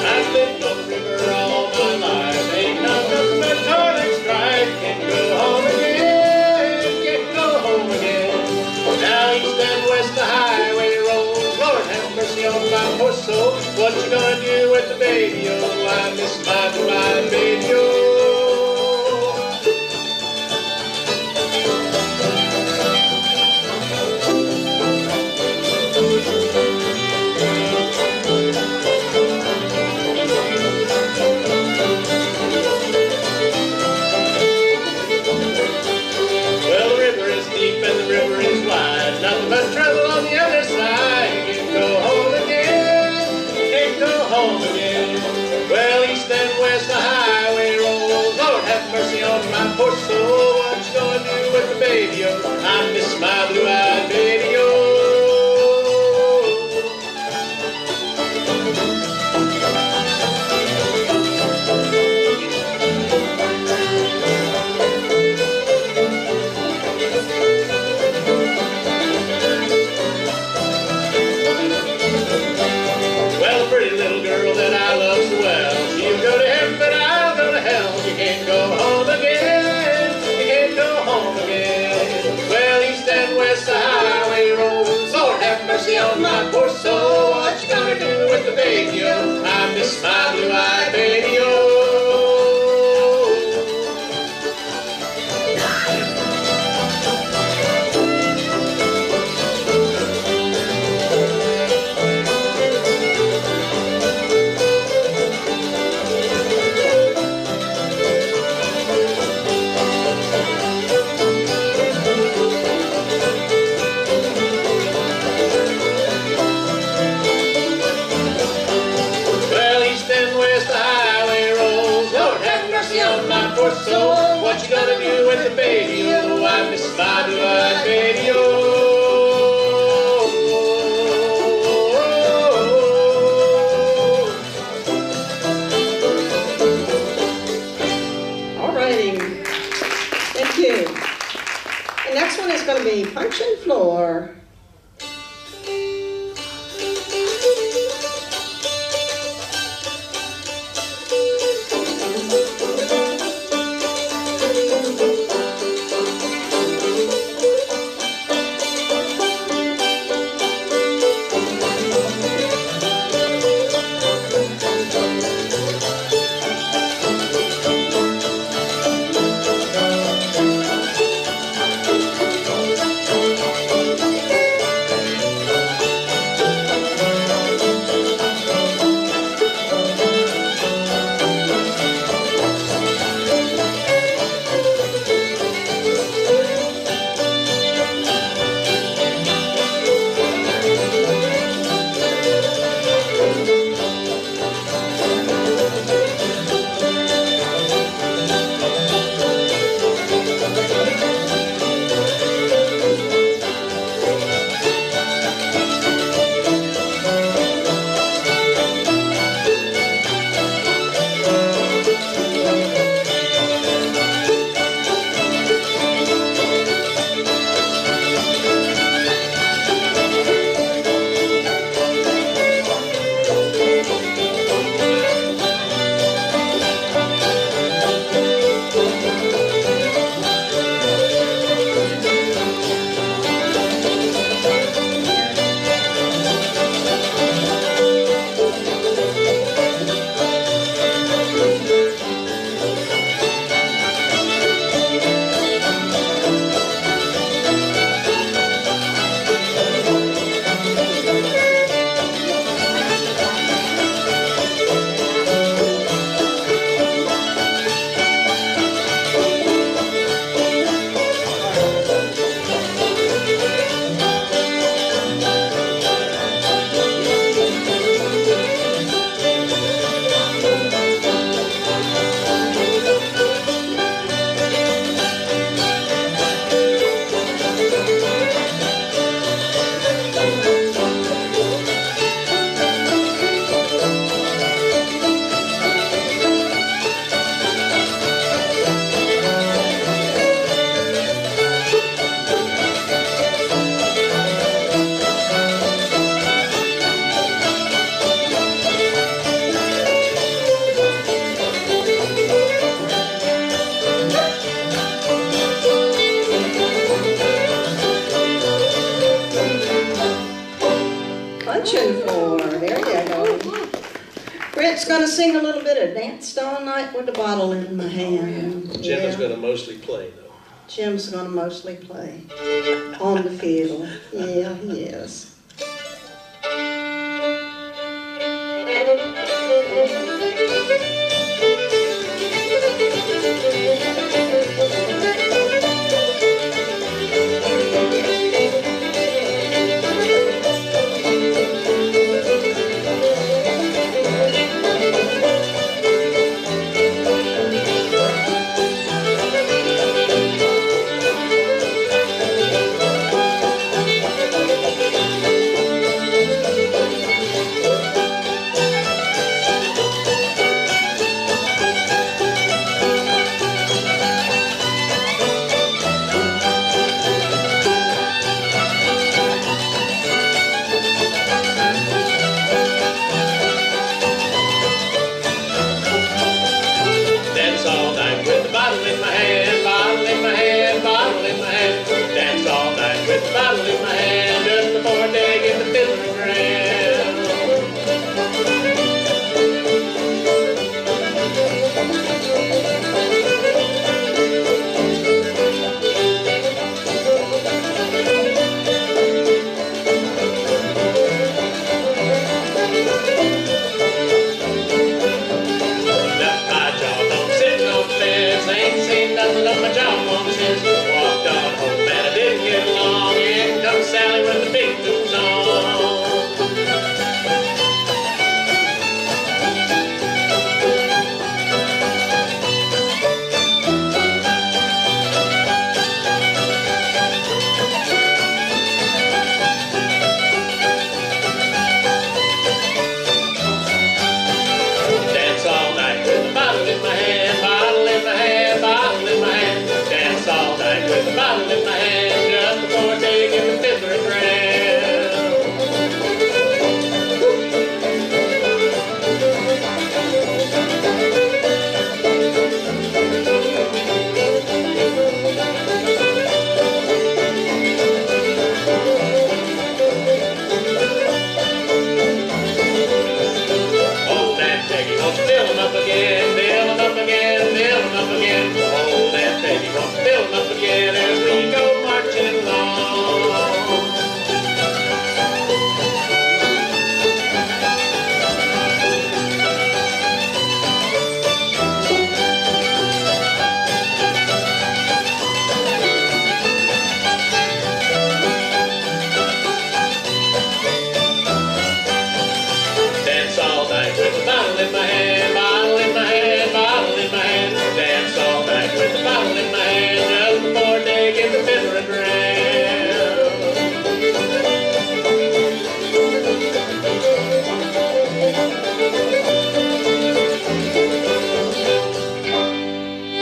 I've lived on the river all my life, ain't nothing but toilet strife. Can't go home again, can't go home again. Now east and west the highway rolls, Lord have mercy on my poor soul. What you gonna do with the baby, oh, I miss my blue-eyed baby, oh. Well, the river is deep and the river is wide, nothing but trouble on the other side. You can't go home again, you can't go home again. Well, east and west the highway rolls, Lord have mercy on my poor soul. What you gonna do with the baby, oh, I miss my blue-eyed baby, oh. Well, a pretty little girl that I love so well, she'll go to heaven, but I'll go to hell. You can't go home again, you can't go home again. Well, east and west the highway rolls, Lord have mercy on my poor soul. What you gonna do with the baby, oh, I miss my blue-eyed baby, oh. Well, east and west the highway rolls, Lord have mercy on my poor soul. What you gonna do with the baby, oh, I miss my blue-eyed baby, oh. All righty. Thank you. The next one is going to be Punching Floor. Brett's gonna sing a little bit of Danced All Night with a Bottle in My Hand. Jim is Yeah. gonna mostly play though. Jim's gonna mostly play on the fiddle. Yeah, he is. Dance all night with the bottle in my hand, bottle in my hand, bottle in my hand. Dance all night with the bottle in my hand, just before day get the fiddling grand. Left my jawbone sitting on the fence, ain't seen nothing of my jawbone since. Walked on home and I didn't get along. In comes Sally with the big boots on. Dance all night with the bottle in my hand, bottle in my hand, bottle in my hand. Dance all night with the bottle in my hand, just before day get the fiddler grand. Old man Peggy wants to fill 'em up again, fill 'em up again, fill 'em up again. Old man Peggy wants to fill 'em up again as we go marching along. Dance all night with the bottle in my hand, bottle in my hand, bottle in my hand. Dance all night with the bottle in my hand, just before day get the fiddler grand.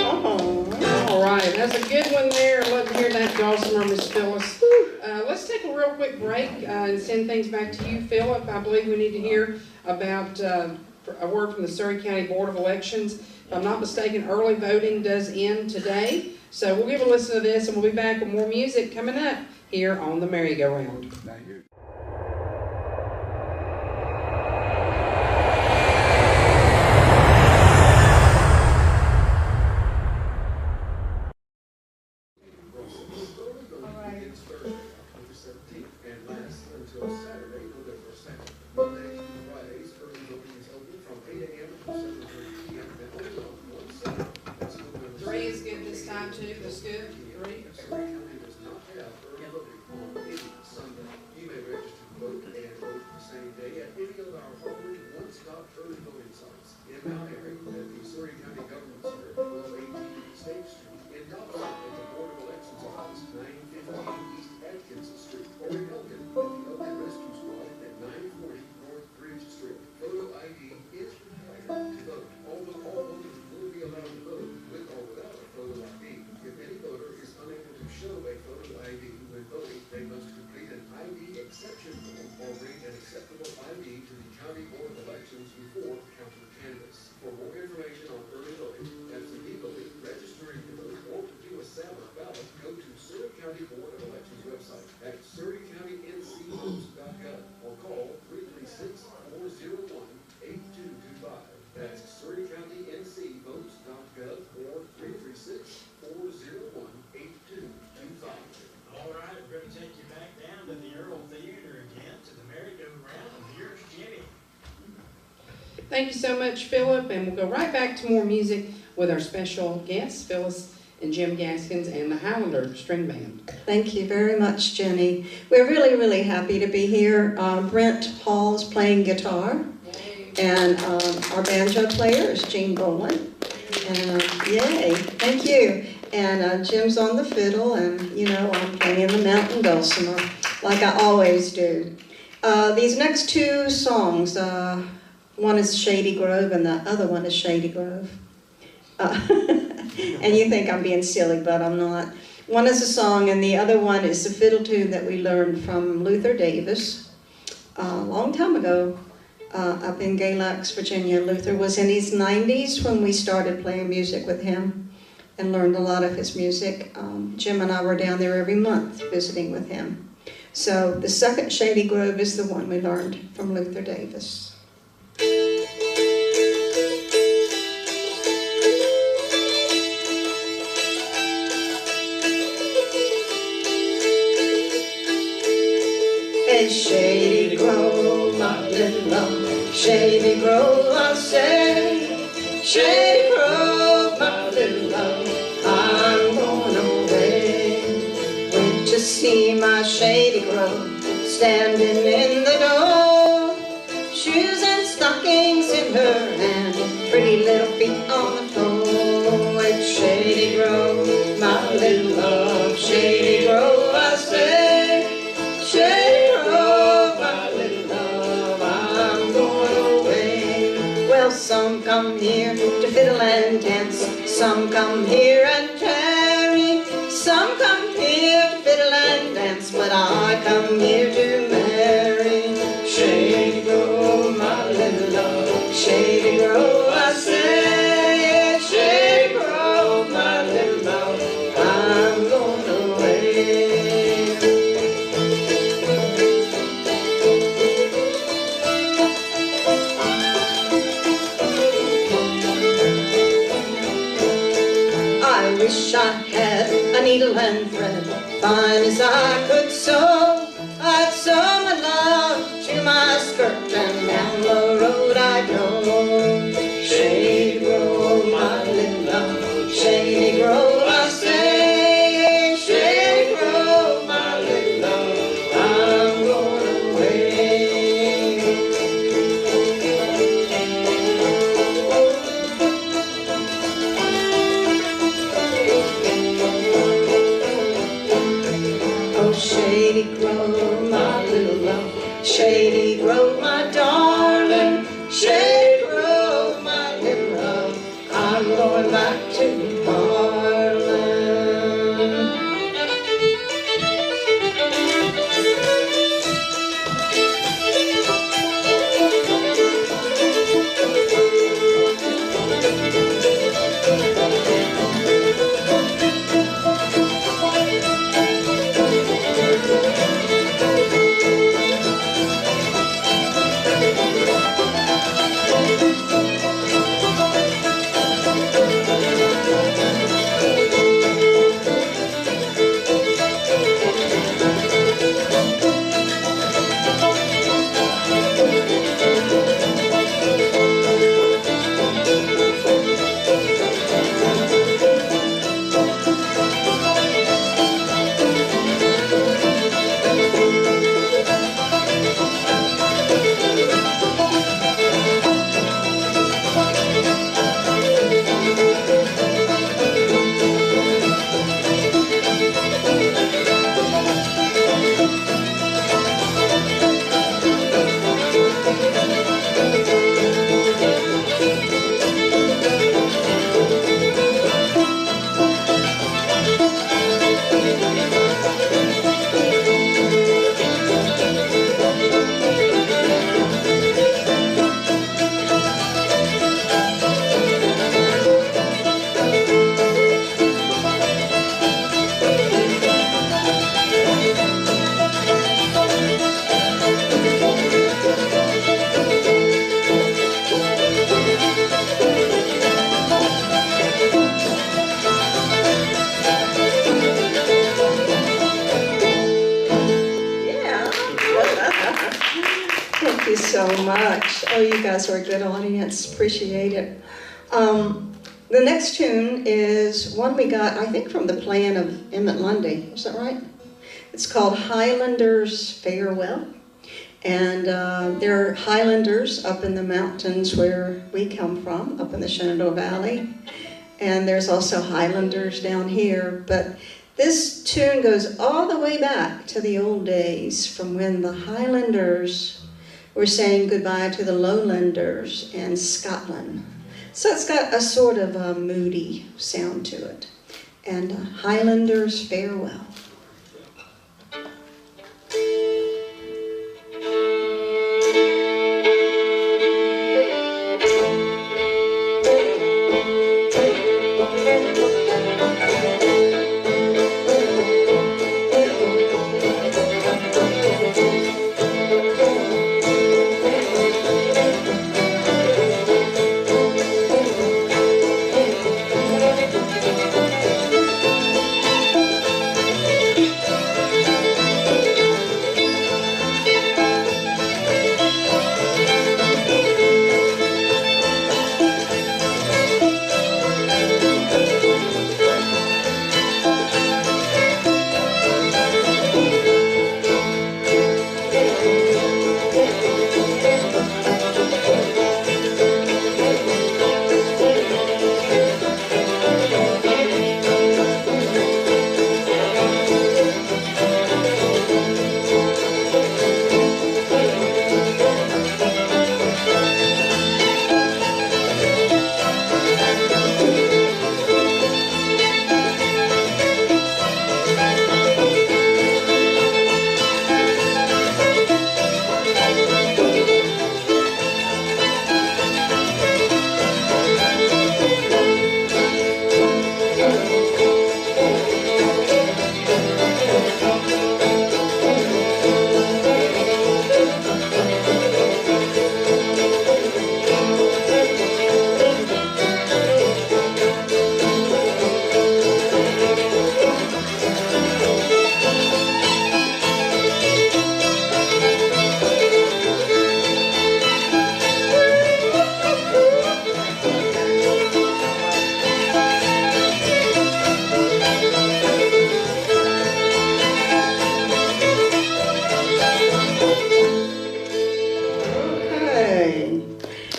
Oh, all right, that's a good one there. Love to hear that, Dawson or Miss Phyllis. Let's take a real quick break and send things back to you, Philip. I believe we need to hear about a word from the Surrey County Board of Elections. If I'm not mistaken, early voting does end today. So we'll give a listen to this and we'll be back with more music coming up here on the merry-go-round. Three is good this time too. That's good. Three. You may register to vote and vote the same day at any of our holy one-stop early voting sites in Mount Airy at the Surrey County Government Center, 1218 State Street, in Dobson at the Board of Elections Office, 915 East Atkins Street, or in Elgin at the Elgin Rescue Squad at 940 North Bridge Street. Photo ID is required to vote. Although all voters will be allowed to vote with or without a photo ID, if any voter is unable to show a photo ID when voting, they must complete an ID exception form or bring an acceptable ID to the County Board of Elections before counting the canvass. For more information on early voting, absentee voting, registering to vote, or to do a Sabbath ballot, go to Surrey County Board of Elections website at surreycountync.gov or call 336-401-8225. Thank you so much, Philip, and we'll go right back to more music with our special guests, Phyllis and Jim Gaskins and the Highlander String Band. Thank you very much, Jenny. We're really, really happy to be here. Brent Hall's playing guitar, and our banjo player is Gene Boland. And yay, thank you. And Jim's on the fiddle, and you know, I'm playing the mountain dulcimer like I always do. These next two songs, one is Shady Grove and the other one is Shady Grove. And you think I'm being silly, but I'm not. One is a song and the other one is a fiddle tune that we learned from Luther Davis a long time ago up in Galax, Virginia. Luther was in his 90s when we started playing music with him and learned a lot of his music. Jim and I were down there every month visiting with him. So the second Shady Grove is the one we learned from Luther Davis. Hey, Shady Grove, my little love, Shady Grove, I say, Shady Grove, my little love, I'm going away. Went to see my Shady Grove, standing in the door, shoes and stockings in her hand, pretty little feet on the floor. It's Shady Grove, my little love, Shady Grove, I say, Shady Grove, my little love, I'm going away. Well, some come here to fiddle and dance, some come here and tarry, some come here to fiddle and dance, but I come here to marry. Shady Grove, my little love, Shady Grove, I say, Shady Grove, my little love, I'm going away. I wish I had a needle and thread, fine as I could sew. I'd sew my love to my skirt and down the road I'd go. Shady Grove, my little love, Shady Grove, I say, Shady Grove, my little love, I'm going away. Oh, Shady Grove, my little love, Shady Grove, my darling, Shady Grove, my little love, I'm going back to Harlan. you so much. Oh, you guys are a good audience. Appreciate it. The next tune is one we got, I think, from the plan of Emmett Lundy. Is that right? It's called Highlanders Farewell. And there are Highlanders up in the mountains where we come from, up in the Shenandoah Valley. And there's also Highlanders down here. But this tune goes all the way back to the old days, from when the Highlanders were saying goodbye to the Lowlanders in Scotland. So it's got a sort of a moody sound to it. And Highlanders Farewell.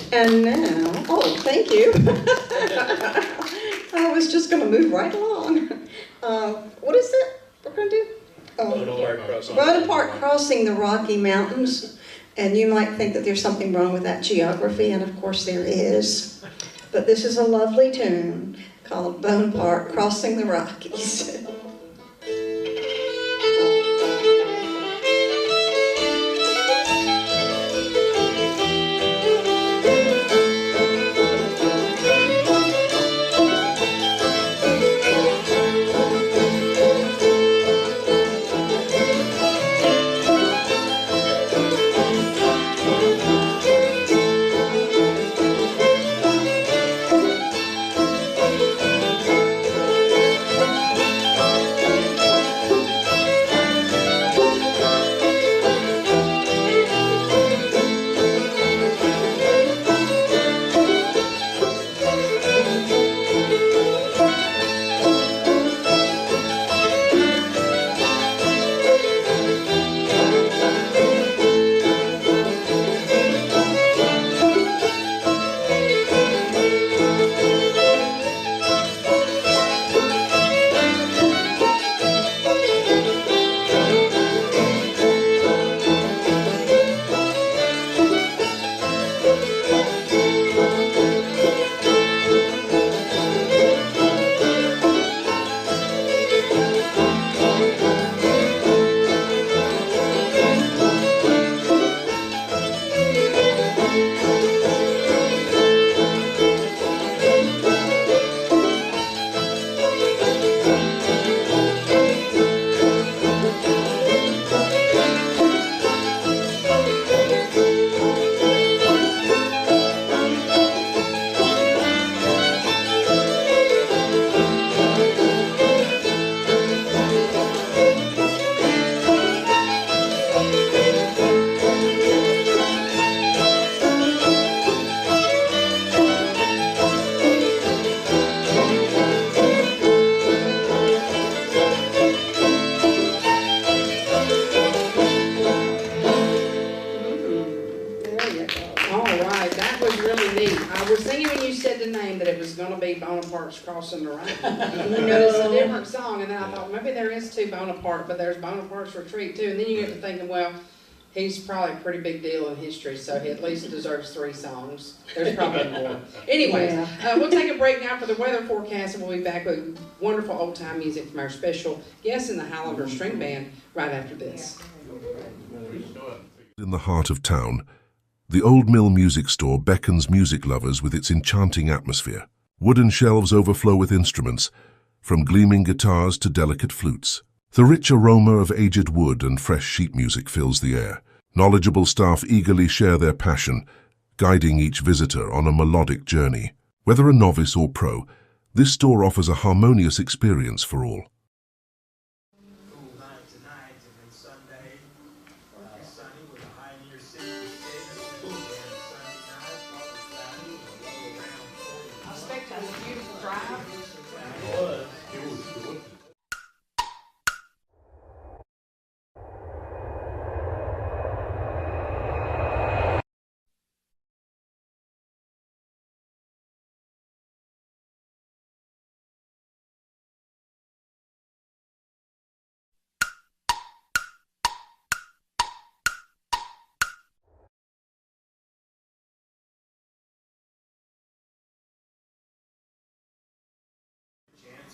And now, oh, thank you. I was just going to move right along. What is it we're going to do? Bonaparte Crossing the Rocky Mountains. And you might think that there's something wrong with that geography, and of course there is. But this is a lovely tune called Bonaparte Crossing the Rockies. gonna be Bonaparte's Crossing the Rhine. It's a different song, and then I thought, maybe there is two Bonaparte, but there's Bonaparte's Retreat too, and then you get to thinking, well, he's probably a pretty big deal in history, so he at least deserves 3 songs. There's probably more. Anyways, we'll take a break now for the weather forecast, and we'll be back with wonderful old-time music from our special guest in the Highlander String Band right after this. In the heart of town, the Old Mill Music Store beckons music lovers with its enchanting atmosphere. Wooden shelves overflow with instruments, from gleaming guitars to delicate flutes. The rich aroma of aged wood and fresh sheet music fills the air. Knowledgeable staff eagerly share their passion, guiding each visitor on a melodic journey. Whether a novice or pro, this store offers a harmonious experience for all. Cool night tonight, and then Sunday, sunny with a high near 66, and Sunday night, probably cloudy, with a low around 40. I expect it was a beautiful drive. It was.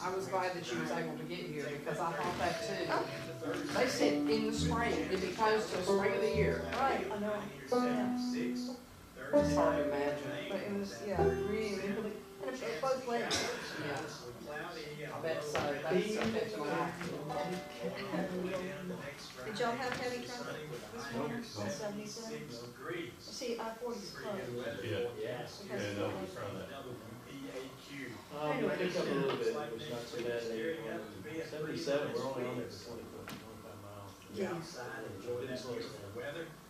I was glad that she was able to get here because I thought that too. They said in the spring, it'd be close to the spring of the year. Right, I know. It's hard to imagine. But it was, yeah, really, and it was both ways. Yeah. I bet so. That's my life. Did y'all have heavy traffic this morning on 77? See, I-40's closed. We picked up a little bit, it was not too bad. 77, we're only on there for 25 miles. Yeah. It didn't slow us down.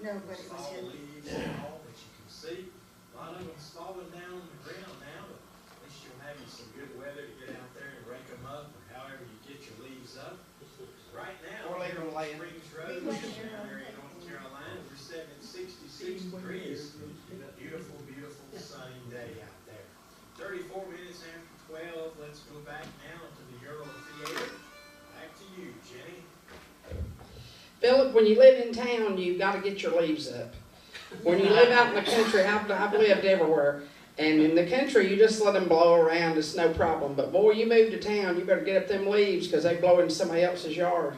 No, but it was heavy. That you can see, a lot of them's falling down on the ground now, but at least you'll have you some good weather to get out there and rake them up, or however you get your leaves up. Right now, Or later on late. Springs Road, here in North Carolina, we're sitting at 66 degrees. Beautiful, beautiful sunny day out there. 34 minutes after 12, let's go back now to the Earl Theater. Back to you, Jenny. Philip, when you live in town, you've got to get your leaves up. When you live out in the country, I've lived everywhere, and in the country, you just let them blow around, it's no problem. But boy, you move to town, you better get up them leaves because they blow into somebody else's yard.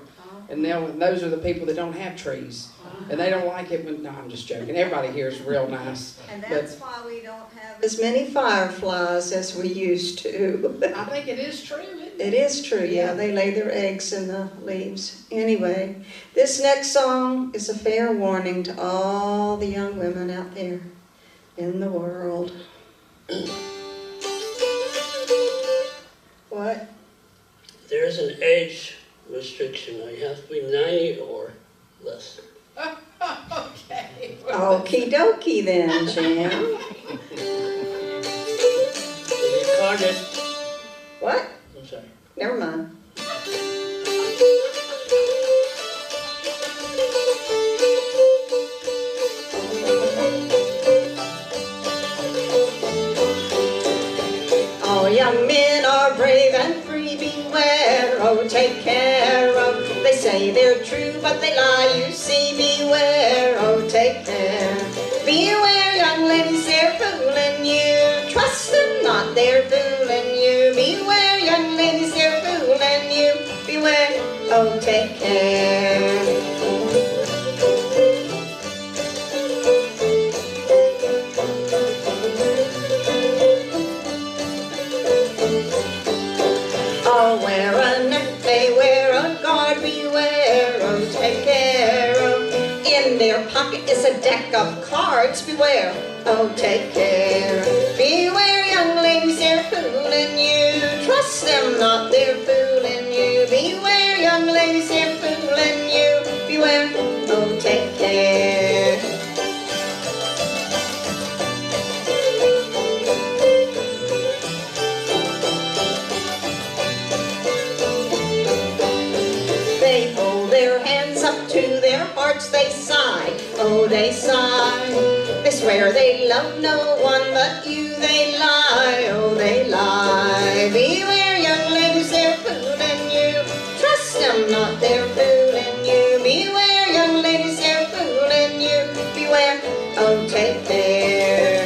And those are the people that don't have trees. And they don't like it when, no, I'm just joking. Everybody here is real nice. And But that's why we don't have As many fireflies as we used to. I think it is true, isn't it? It is true, yeah. They lay their eggs in the leaves. Anyway, this next song is a fair warning to all the young women out there in the world. What? There's an age restriction. You have to be 90 or less. Okay. Okie dokie then, Jim. Carded. What? I'm sorry. Never mind. All young men are brave and free, beware, oh take care of. They say they're true, but they lie, you see, beware, oh take care. Beware, young ladies, they're fooling you. Trust them not, they're fooling you. Beware, young ladies, they're fooling you. Beware, oh take care. Oh, wear a neck, they wear a guard, beware, oh take care of. In their pocket is a deck of cards, beware, oh take care. Beware, young ladies, they're fooling you. Trust them not, they're fooling you. Beware, young ladies, they're fooling you. Beware, oh take care. They hold their hands up to their hearts, they sigh, oh they sigh. They swear they love no one but you, they lie, oh they lie. Beware young ladies, they're fooling you. Trust them not, they're fooling you. Beware young ladies, they're fooling you. Beware, oh take care.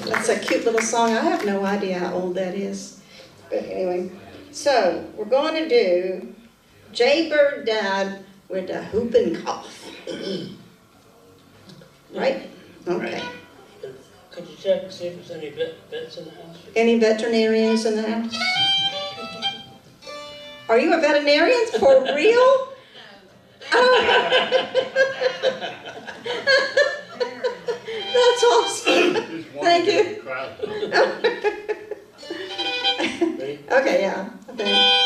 That's a cute little song. I have no idea how old that is. But anyway, so we're going to do Jaybird Died with a Whooping Cough. Right? Okay. Could you check and see if there's any vets in the house? Any veterinarians in the house? Are you a veterinarian for real? That's awesome. Thank you. Okay, yeah. Okay.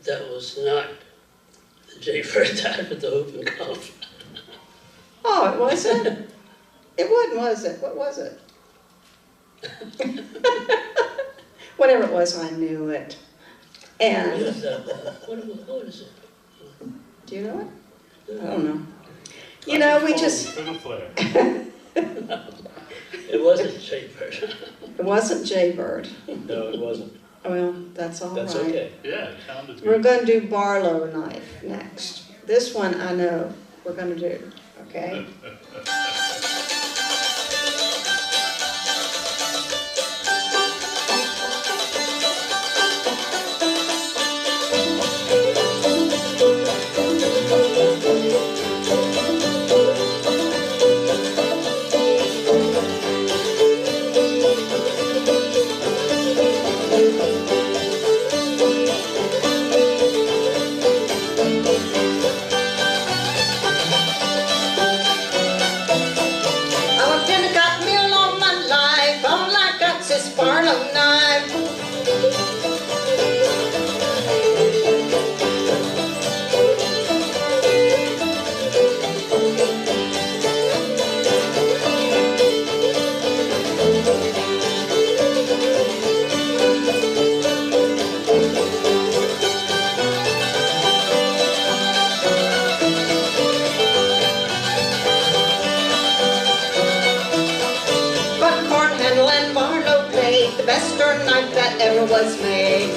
That was not the Jaybird Died with the Whooping Cough. Oh, it wasn't? It wasn't, was it? What was it? Whatever it was, I knew it. And what is it? Do you know it? I don't know. You know, we just... It wasn't Jaybird. It wasn't Jaybird. No, it wasn't. Well, that's all right. That's okay. Yeah, it sounded good. We're going to do Barlow Knife next. This one I know we're going to do, okay? the best darn knife that ever was made.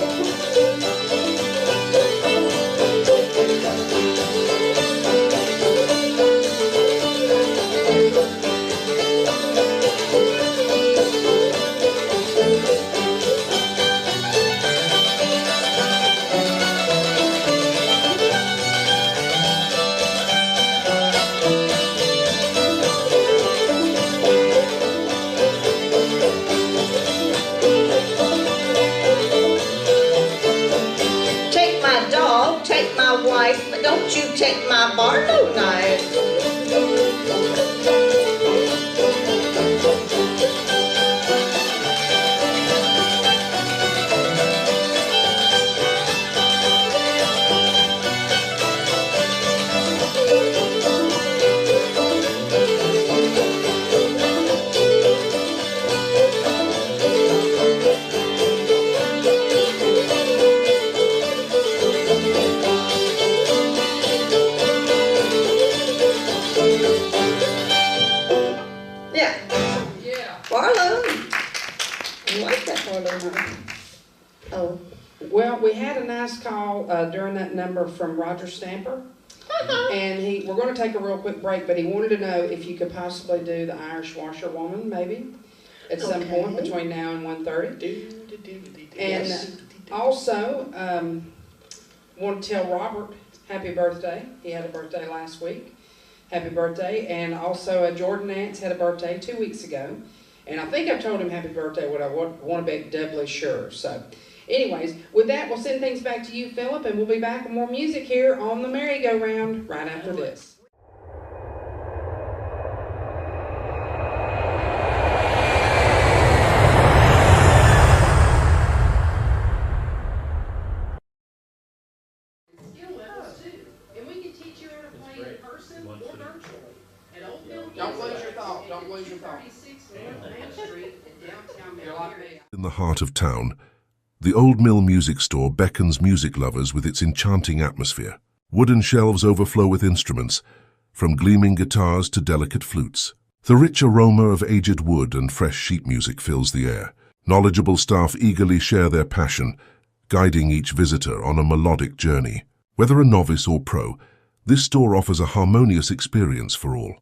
But don't you take my Barlow knife. Oh. Well, we had a nice call during that number from Roger Stamper. And we're going to take a real quick break, but he wanted to know if you could possibly do the Irish Washerwoman, maybe, at some point between now and 1:30. And also, want to tell Robert happy birthday. He had a birthday last week. Happy birthday. And also, Jordan Nance had a birthday 2 weeks ago. And I think I've told him happy birthday, what I want to be doubly sure. So, anyways, with that, we'll send things back to you, Philip, and we'll be back with more music here on the merry-go-round right after this. In the heart of town, the Old Mill Music Store beckons music lovers with its enchanting atmosphere. Wooden shelves overflow with instruments, from gleaming guitars to delicate flutes. The rich aroma of aged wood and fresh sheet music fills the air. Knowledgeable staff eagerly share their passion, guiding each visitor on a melodic journey. Whether a novice or pro, this store offers a harmonious experience for all.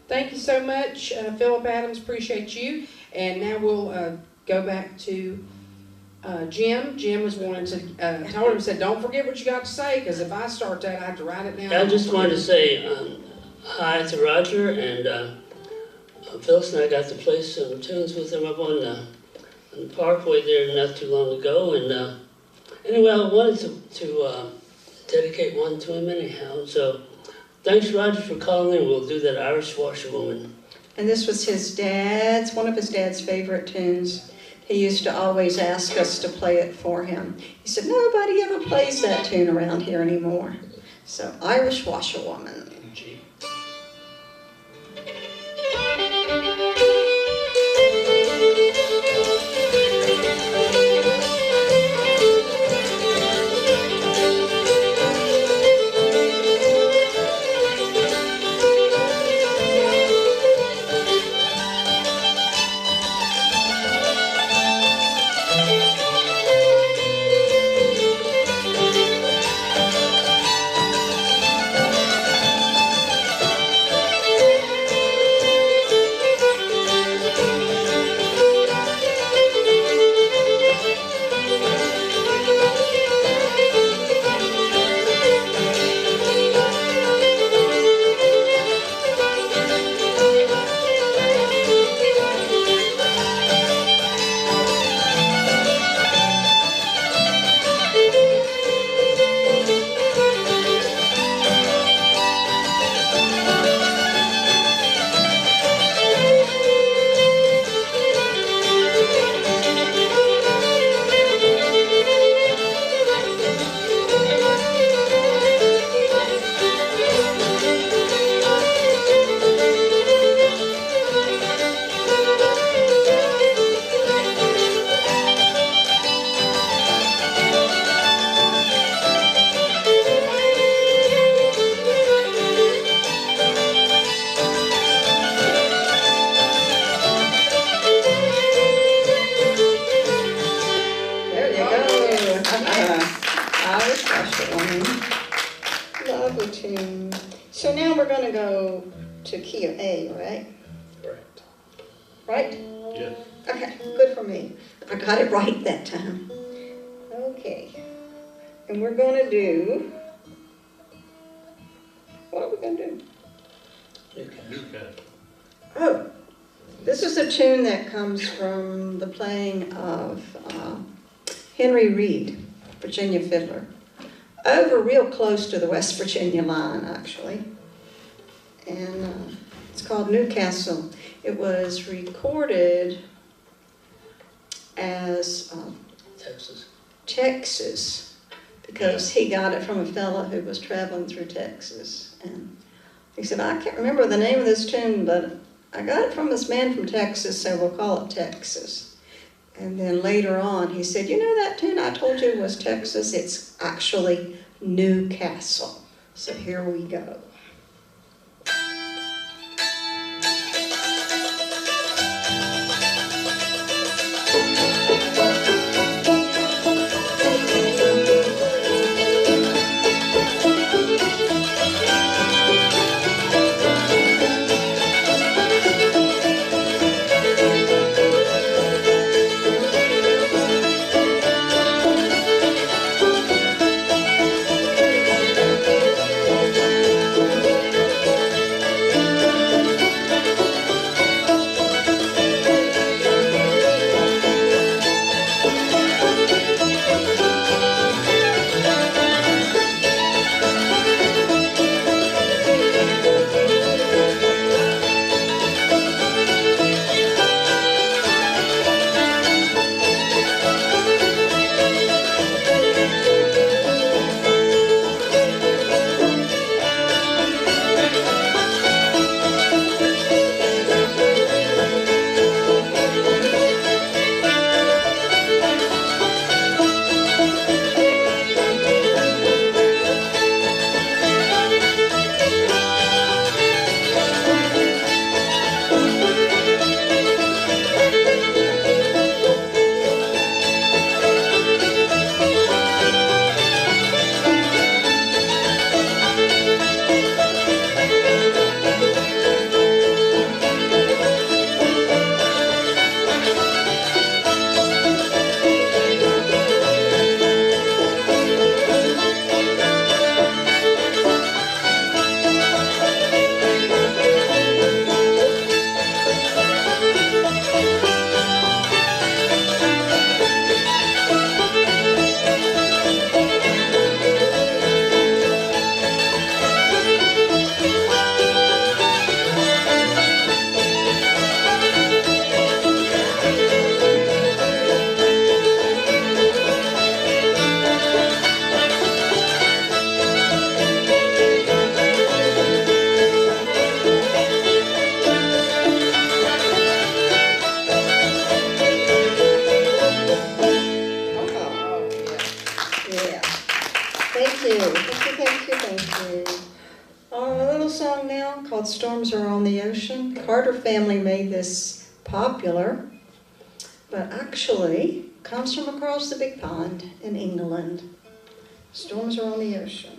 Thank you so much, Philip Adams. Appreciate you. And now we'll go back to Jim. Jim was wanting to, told him, said, don't forget what you got to say, because if I start that, I have to write it down. I just wanted to say hi to Roger, and Phyllis and I got to play some tunes with him up on the Parkway there not too long ago. And anyway, I wanted to dedicate one to him anyhow. So thanks, Roger, for calling in. We'll do that Irish Washerwoman. And this was one of his dad's favorite tunes. He used to always ask us to play it for him. He said, nobody ever plays that tune around here anymore. So, Irish Washerwoman. very special one. Lovely tune. So now we're going to go to key of A, right? Correct. Right? Yes. Okay, good for me. I got it right that time. Okay. And we're going to do, what are we going to do? Newcastle. Oh, this is a tune that comes from the playing of Henry Reed, Virginia fiddler, over real close to the West Virginia line, actually. And it's called Newcastle. It was recorded as Texas, because he got it from a fellow who was traveling through Texas. And he said, I can't remember the name of this tune, but I got it from this man from Texas, so we'll call it Texas. And then later on, he said, you know that tune I told you was Texas? It's actually Newcastle. So here we go. Storms Are on the Ocean. The Carter family made this popular, but actually comes from across the big pond in England. Storms Are on the Ocean.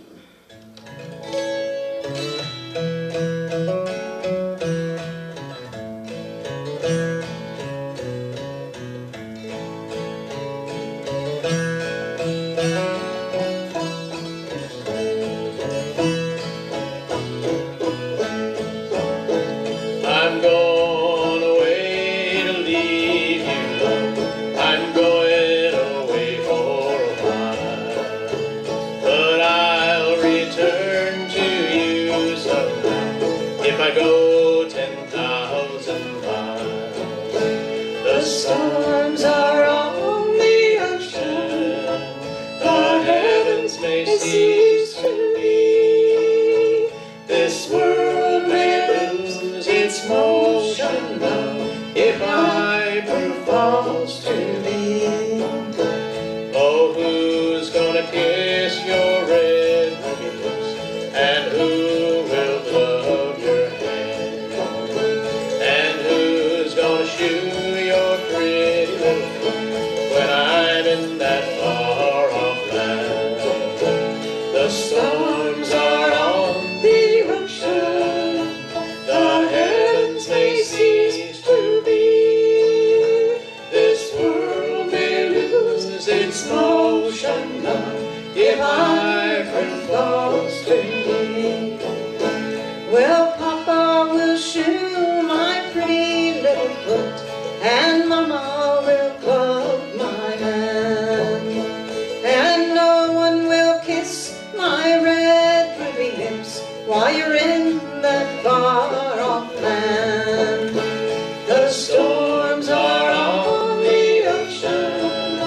When I'm in that far off land. lose its motion, love, if Ivory falls to me. Well, Papa will shoe my pretty little foot, and Mama will glove my hand, and no one will kiss my red ruby lips while you're in that far-off land. The storms are on the ocean,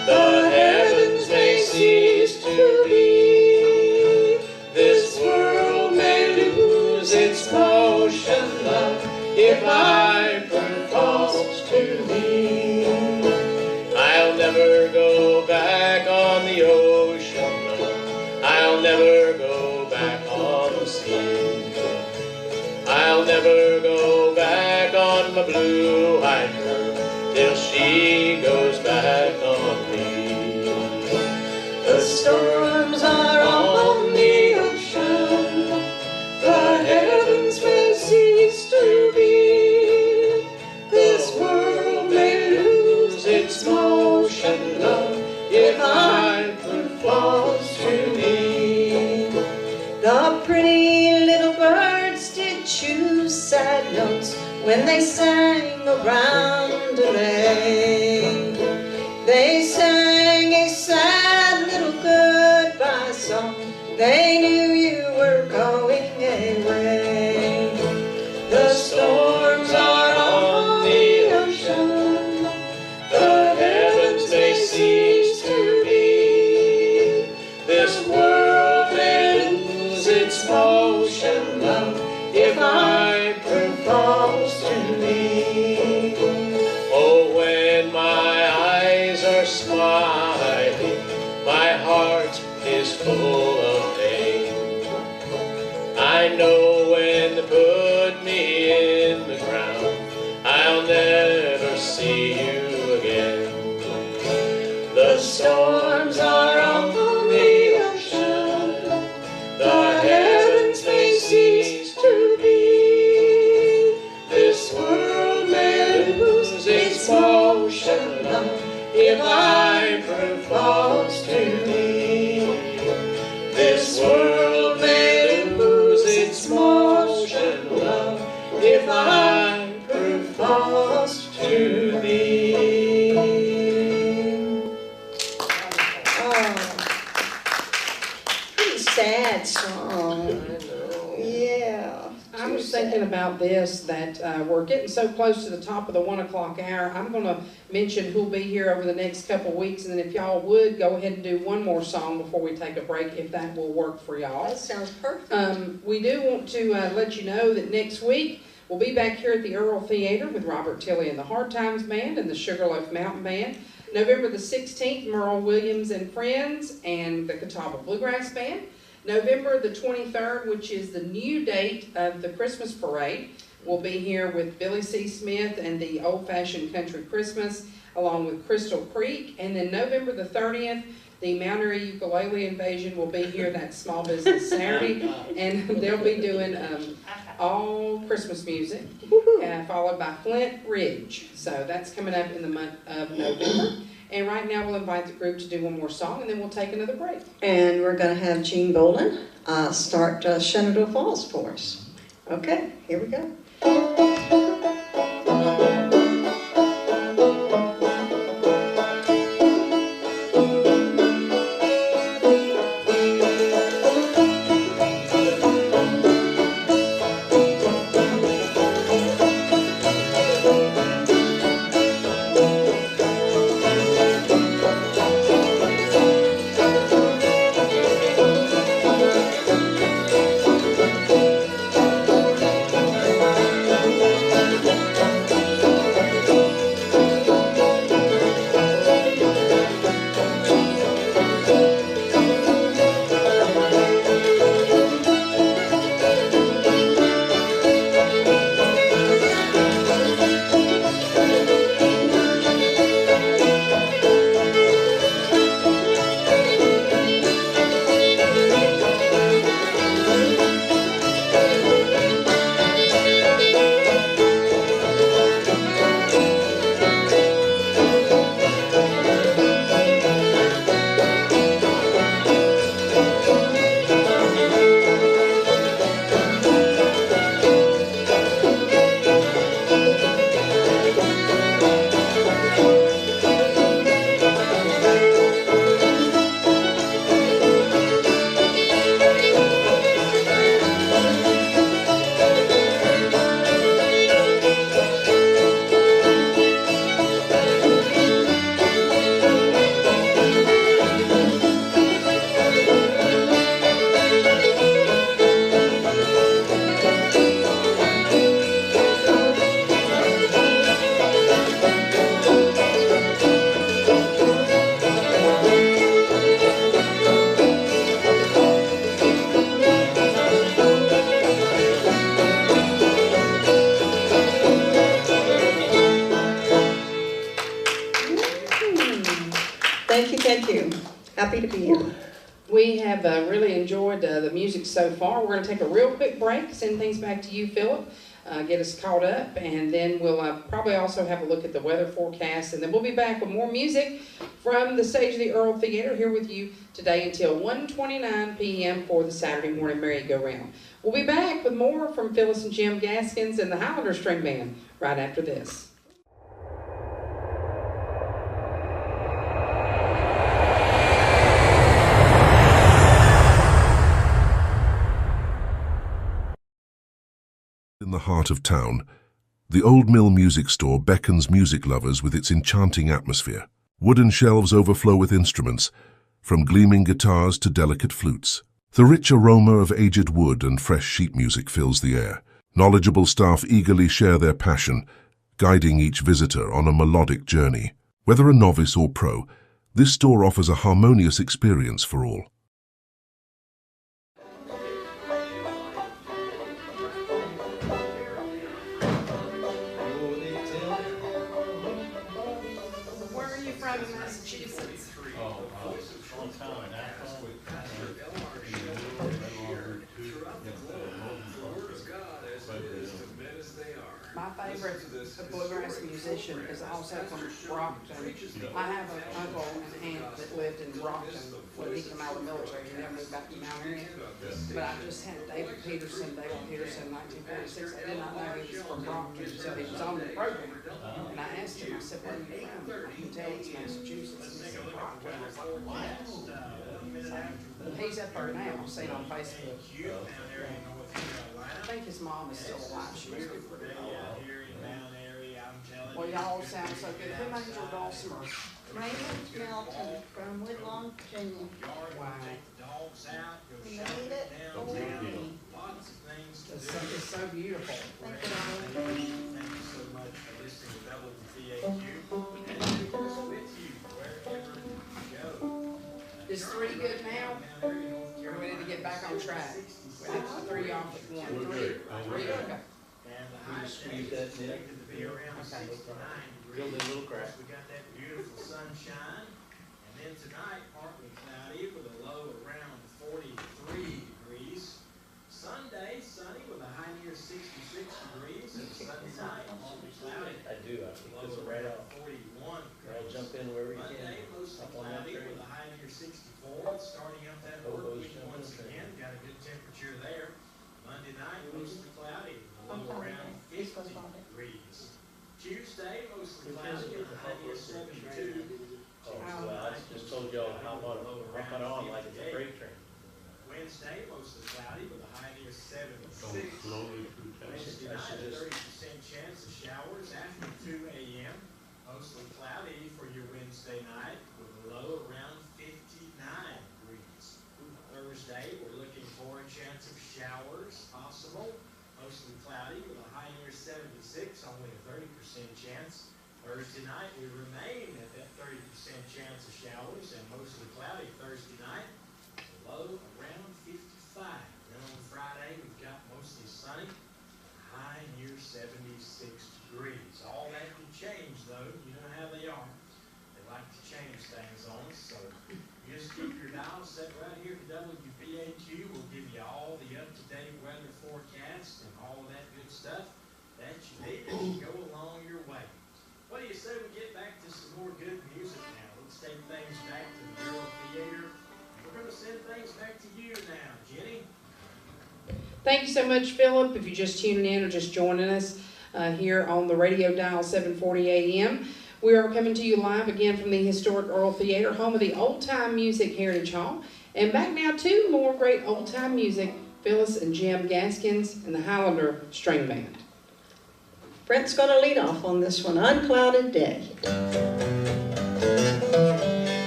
the heavens may cease to be, this world may lose its motion, love, if Ivory falls to me. I'll never go back on the ocean, love, I'll never go back on the sea. I'll never go back on my blue-eyed girl till she goes back on me. The storms are on the ocean, the heavens may cease to be, this world may lose its motion, love, if Ivory falls to me. The pretty little birds did choose sad notes when they sang a roundelay. They sang a sad little goodbye song, they knew you were going away. The storms are on the ocean, the heavens may cease to be, this world may lose its motion, love, if Ivory falls to me. Oh, when my eyes are smiling, my heart is full of pain. I know when they put me in the ground, I'll never see you again. The storms are on the ocean, the heavens may cease to be, this world may lose its motion, love, if Ivory falls to me. This world may lose its motion, love, if Ivory falls to me. Oh, pretty sad song. Yeah. I was thinking about this, that we're getting so close to the top of the 1 o'clock hour. I'm going to mention who'll be here over the next couple weeks, and then if y'all would, go ahead and do one more song before we take a break, if that will work for y'all. That sounds perfect. We do want to let you know that next week we'll be back here at the Earl Theater with Robert Tilley and the Hard Times Band and the Sugarloaf Mountain Band. November the 16th, Merle Williams and Friends and the Catawba Bluegrass Band. November the 23rd, which is the new date of the Christmas Parade, we'll be here with Billy C. Smith and the Old Fashioned Country Christmas, along with Crystal Creek. And then November the 30th, the Mount Airy Ukulele Invasion will be here that Small Business Saturday, and they'll be doing all Christmas music, followed by Flint Ridge. So that's coming up in the month of November. And right now we'll invite the group to do one more song, and then we'll take another break. And we're going to have Gene Bolden start Shenandoah Falls for us. Okay, here we go. Thank you, thank you. Happy to be here. We have really enjoyed the music so far. We're going to take a real quick break, send things back to you, Philip, get us caught up, and then we'll probably also have a look at the weather forecast, and then we'll be back with more music from the stage of the Earl Theater here with you today until 1:29 p.m. for the Saturday morning merry-go-round. We'll be back with more from Phyllis and Jim Gaskins and the Highlander String Band right after this. In the heart of town, the Old Mill Music Store beckons music lovers with its enchanting atmosphere. Wooden shelves overflow with instruments, from gleaming guitars to delicate flutes. The rich aroma of aged wood and fresh sheet music fills the air. Knowledgeable staff eagerly share their passion, guiding each visitor on a melodic journey. Whether a novice or pro, this store offers a harmonious experience for all. Where are you from in Massachusetts? My favorite bluegrass musician is also from Brockton. I have an uncle and aunt that lived in Brockton when he came out of the military. He never moved back to Mount Airy. But I just had David Peterson, 1946. I did not know he was from Brockton until he was on the program. And I asked him, I said, where are you from? I can tell it's Massachusetts. And he said, Brockton. I was like, what? He's up there now, I've seen on Facebook. I think his mom is still alive. She was good for it. Well, y'all sound so good. Who made your dulcimer? Raymond Melton from Woodlawn, Virginia. Wow. He made it for me. It's so beautiful. Is 3 good now? Or we need to get back on track? We have to 3 off at 1. 3, okay. Squeeze that in. Build a little crack. We got that beautiful sunshine, and then tonight partly cloudy with a low around 43 degrees. Sunday sunny with a high near 66 degrees, and Sunday night partly cloudy. I do. I think this is right off. 41 degrees. I'll jump in wherever you can. Monday mostly cloudy with a high near 64. Starting up that work week once again, got a good temperature there. Monday night mostly cloudy with a low around 50 degrees. Tuesday, mostly cloudy, with a high near 72. Oh, well, I just told y'all how much I'm on like it's a freight train. Wednesday, mostly cloudy, with a high near 76. Wednesday night, 30% chance of showers after 2 a.m. Mostly cloudy for your Wednesday night, with a low around 59 degrees. Thursday, we're looking for a chance of showers possible. Mostly cloudy with a high near 76, only a 30% chance. Thursday night, we remain at that 30% chance of showers and mostly cloudy Thursday night. Low around 55. Then on Friday, we've got mostly sunny, high near 76 degrees. All that can change though, you know how they are. They like to change things on us, so just keep your dial set right here to WPAQ. We'll give you all the up-to-date weather forecast and all of that good stuff that you need as you go along your way. What do you say we get back to some more good music now? Let's take things back to the Earl Theater. We're going to send things back to you now, Jenny. Thank you so much, Philip. If you're just tuning in or just joining us here on the radio dial 740 AM, we are coming to you live again from the historic Earl Theater, home of the Old Time Music Heritage Hall. And back now to more great old time music, Phyllis and Jim Gaskins and the Highlander String Band. Brent's going to lead off on this one, Unclouded Day.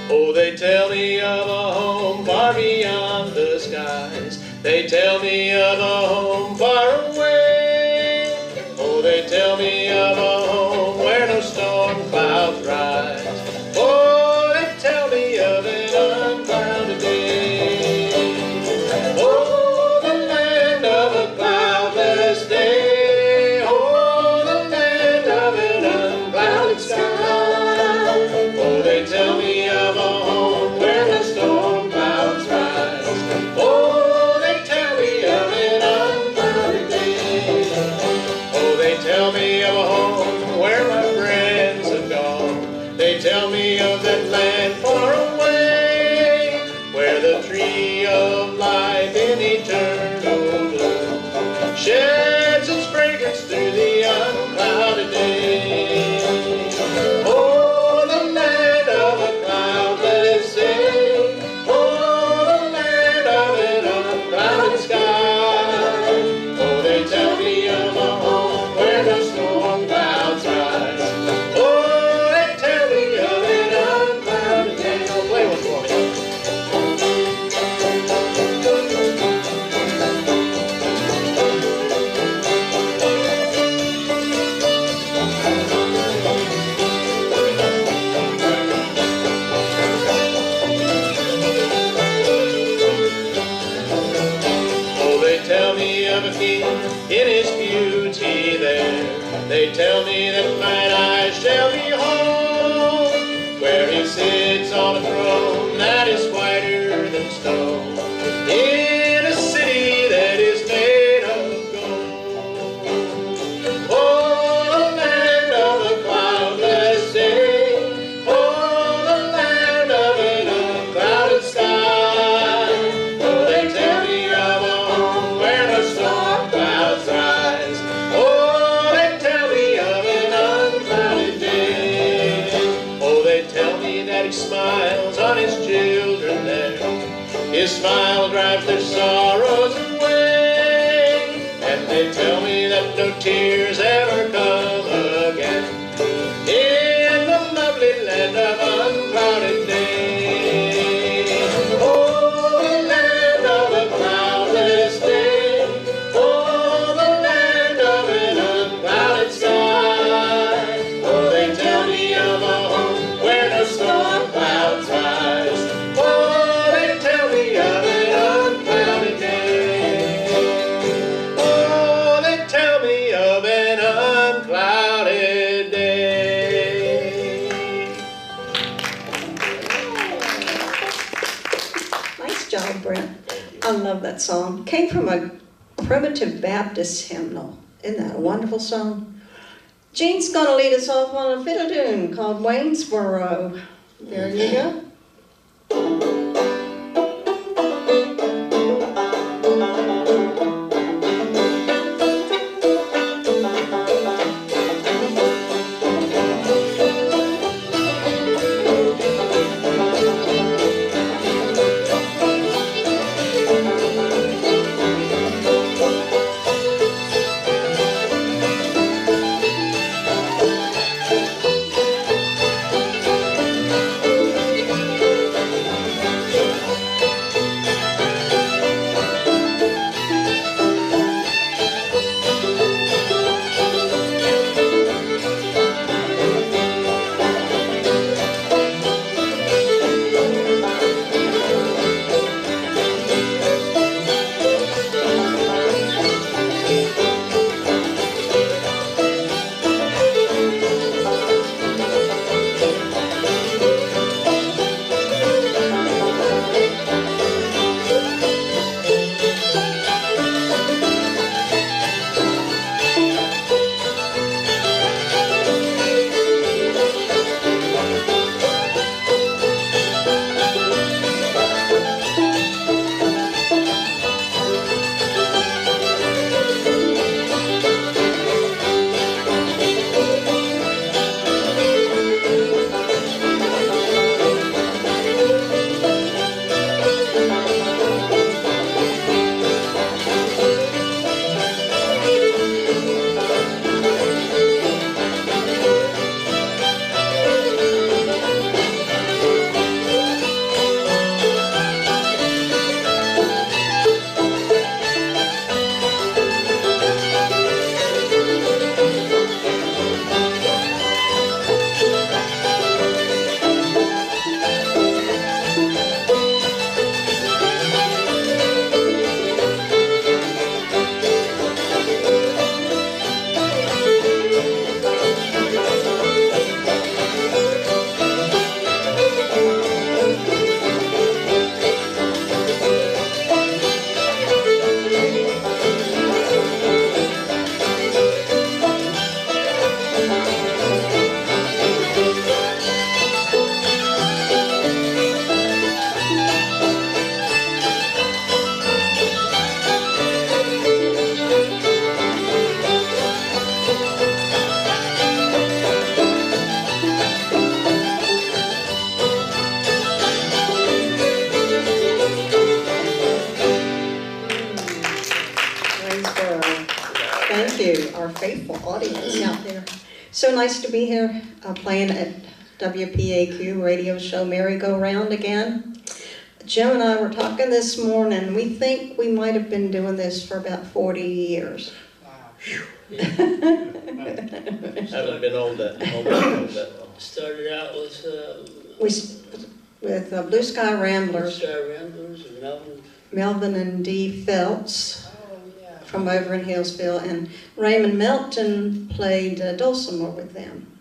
Oh, they tell me of a home far beyond the skies. They tell me of a home far away. Oh, they tell me of a home where no storm clouds rise. Oh, they tell me of an unclouded day. Oh, the land of a cloudless day. Oh, the land of an unclouded sky. Oh, they tell me of a They tell me that mine eyes shall be home, where he sits on a throne that is whiter than snow, in a city that is made of gold. Oh, the land of a cloudless day, oh, the land of an unclouded sky. Oh, they tell me of a home where no storm clouds rise. Oh, they tell me of an unclouded day. Oh, they tell me that he smiles on his children there. His smile drives their sorrows away. And they tell me that no tears ever come again in the lovely land of unclouded day. Oh, the land of a cloudless day. Oh, the land of an unclouded sky. Oh, they tell me of a home where no storm clouds rise. Oh, they tell me of an unclouded day. Oh, they tell me of an unclouded day. Nice job, Brent. I love that song. Came from a primitive Baptist hymnal. Isn't that a wonderful song? Jean's going to lead us off on a fiddle tune called Waynesboro. There you go. Our faithful audience out there. So nice to be here playing at WPAQ radio show Merry-Go-Round again. Jim and I were talking this morning. We think we might have been doing this for about 40 years. Haven't been on that long. Started out with Blue Sky Ramblers. Blue Sky Ramblers and Melvin and Dee Phelps. from over in Hillsville, and Raymond Melton played dulcimer with them.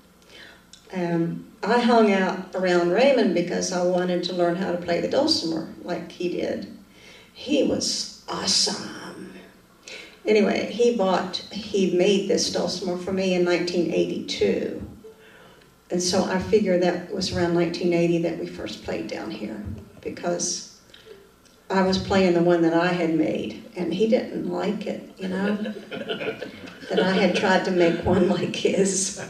I hung out around Raymond because I wanted to learn how to play the dulcimer like he did. He was awesome. Anyway, he made this dulcimer for me in 1982. And so I figure that was around 1980 that we first played down here, because I was playing the one that I had made, and he didn't like it, you know, that I had tried to make one like his.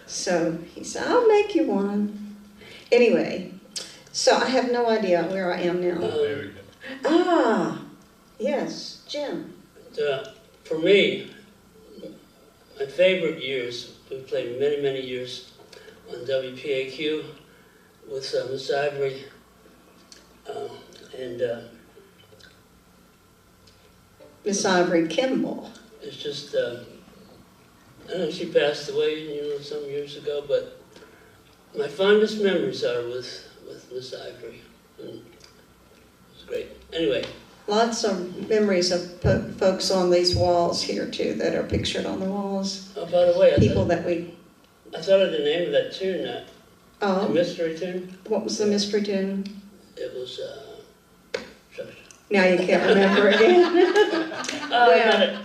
So he said, I'll make you one. Anyway, so I have no idea where I am now. There we go. Ah, yes, Jim. For me, my favorite years, we played many, many years on WPAQ with Miss Ivory, and Miss Ivory Kimball. it's just, I know she passed away, you know, some years ago, but my fondest memories are with Miss Ivory, and it was great. Anyway. Lots of memories of folks on these walls here too that are pictured on the walls. Oh, by the way, I thought of the name of that tune, the mystery tune. What was the mystery tune? It was, Now you can't remember again. I got it.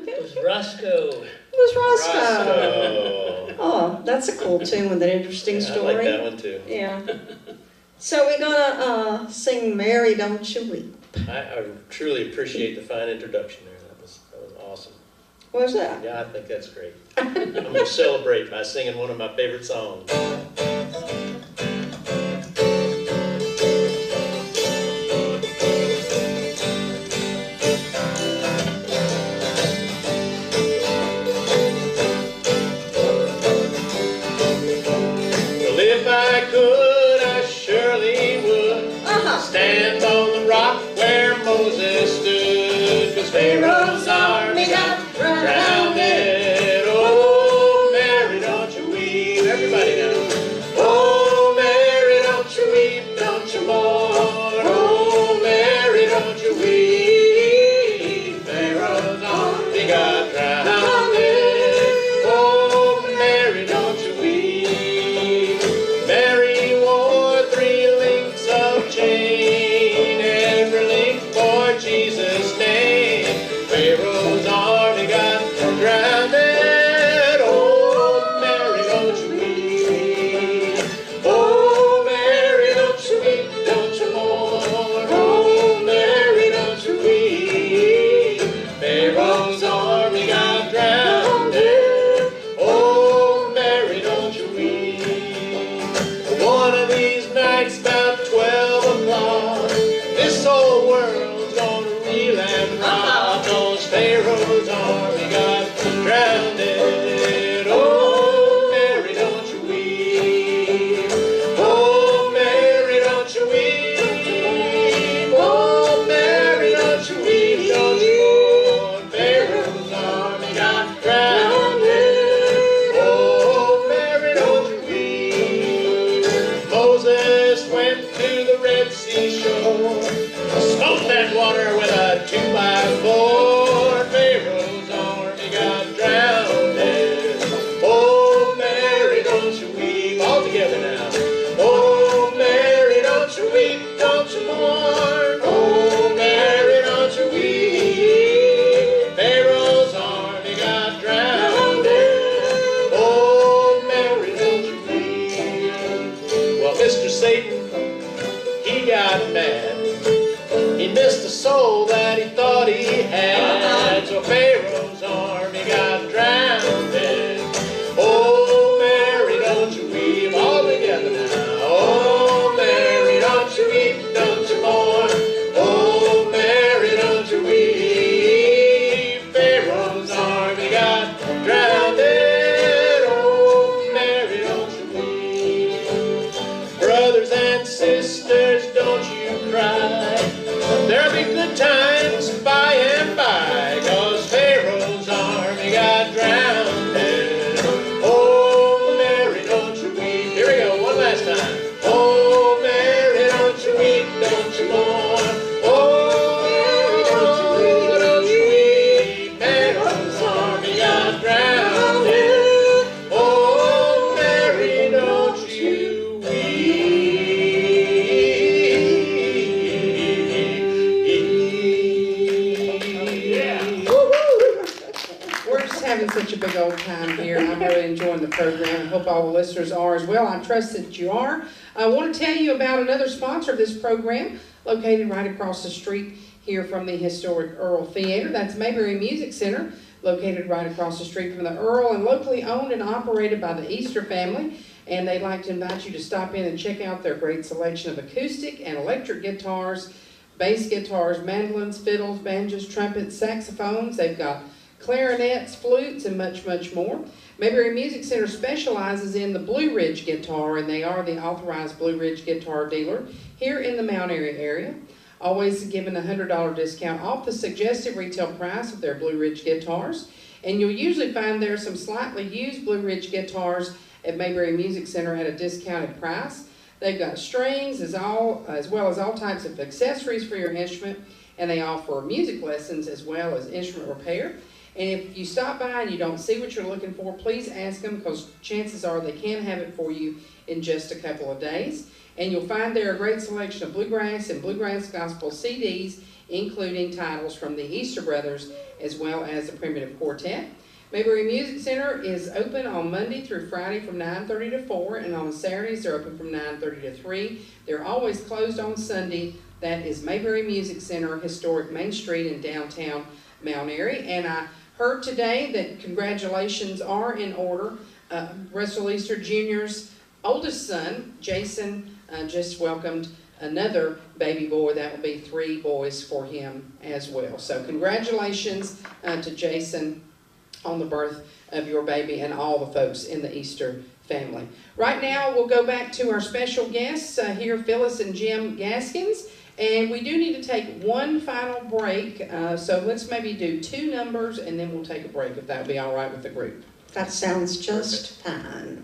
It was Roscoe. It was Roscoe. Oh, that's a cool tune with an interesting story. I like that one too. Yeah. So we're gonna sing "Mary, Don't You Weep." I truly appreciate the fine introduction there. That was awesome. What's that? Yeah, I think that's great. I'm going to celebrate by singing one of my favorite songs. Well, if I could, I surely would stand on the rock where Moses stood, 'cause Pharaoh's army got drowned. Oh, Mary, don't you weep. Everybody now. Oh, Mary, don't you weep, don't you mourn. Oh, Mary, don't you weep. Pharaoh's army got drowned. Oh, Mary, don't you weep. Mary wore 3 links of chain, every link for Jesus' name. Pharaoh's army got drowned. Oh, Mary, don't you weep. Oh, Mary, don't you weep, don't you mourn. Oh, Mary, don't you weep. Pharaoh's army got drowned. Oh, Mary, don't you weep. One of these nights about 12 o'clock, this whole world's gonna reel and rock, 'cause Pharaoh's army got drowned. Oh, Mary, don't you weep. Oh, Mary, don't you weep. Oh, Mary, don't you weep, don't you mourn. Pharaoh's army got drowned. Oh, Mary, don't you weep. Moses went to the Red Sea shore, smote that water with a 2x4. Pharaoh's army got drowned. Oh, Mary, don't you weep. All together now. Oh, Mary, don't you weep, don't you mourn. Oh, Mary, don't you weep. Pharaoh's army got drowned. Oh, Mary, don't you weep. Well, Mr. Satan, he got mad. He missed a soul that he thought he had. So Pharaoh's army got drowned. Oh, Mary, don't you weep. All together now. Oh, Mary, don't you weep, don't you mourn. Oh, Mary, don't you weep. Pharaoh's army got drowned. Oh, Mary, don't you weep. Brothers and sisters, don't you cry. There'll be good times old time here. I'm really enjoying the program. I hope all the listeners are as well. I trust that you are. I want to tell you about another sponsor of this program, located right across the street here from the historic Earl Theater. That's Mayberry Music Center, located right across the street from the Earl and locally owned and operated by the Easter family. And they'd like to invite you to stop in and check out their great selection of acoustic and electric guitars, bass guitars, mandolins, fiddles, banjos, trumpets, saxophones. They've got clarinets, flutes, and much, much more. Mayberry Music Center specializes in the Blue Ridge guitar, and they are the authorized Blue Ridge guitar dealer here in the Mount Airy area. Always giving a $100 discount off the suggested retail price of their Blue Ridge guitars. And you'll usually find there some slightly used Blue Ridge guitars at Mayberry Music Center at a discounted price. They've got strings as well as all types of accessories for your instrument, and they offer music lessons as well as instrument repair. And if you stop by and you don't see what you're looking for, please ask them, because chances are they can have it for you in just a couple of days. And you'll find there a great selection of bluegrass and bluegrass gospel CDs, including titles from the Easter Brothers as well as the Primitive Quartet. Mayberry Music Center is open on Monday through Friday from 9:30 to 4, and on Saturdays they're open from 9:30 to 3. They're always closed on Sunday. That is Mayberry Music Center, historic Main Street in downtown Mount Airy. And I heard today that congratulations are in order. Russell Easter Jr.'s oldest son, Jason, just welcomed another baby boy. That will be 3 boys for him as well. So congratulations to Jason on the birth of your baby and all the folks in the Easter family. Right now, we'll go back to our special guests here, Phyllis and Jim Gaskins, and we do need to take one final break, so let's maybe do 2 numbers and then we'll take a break, if that would be all right with the group. That sounds just fine.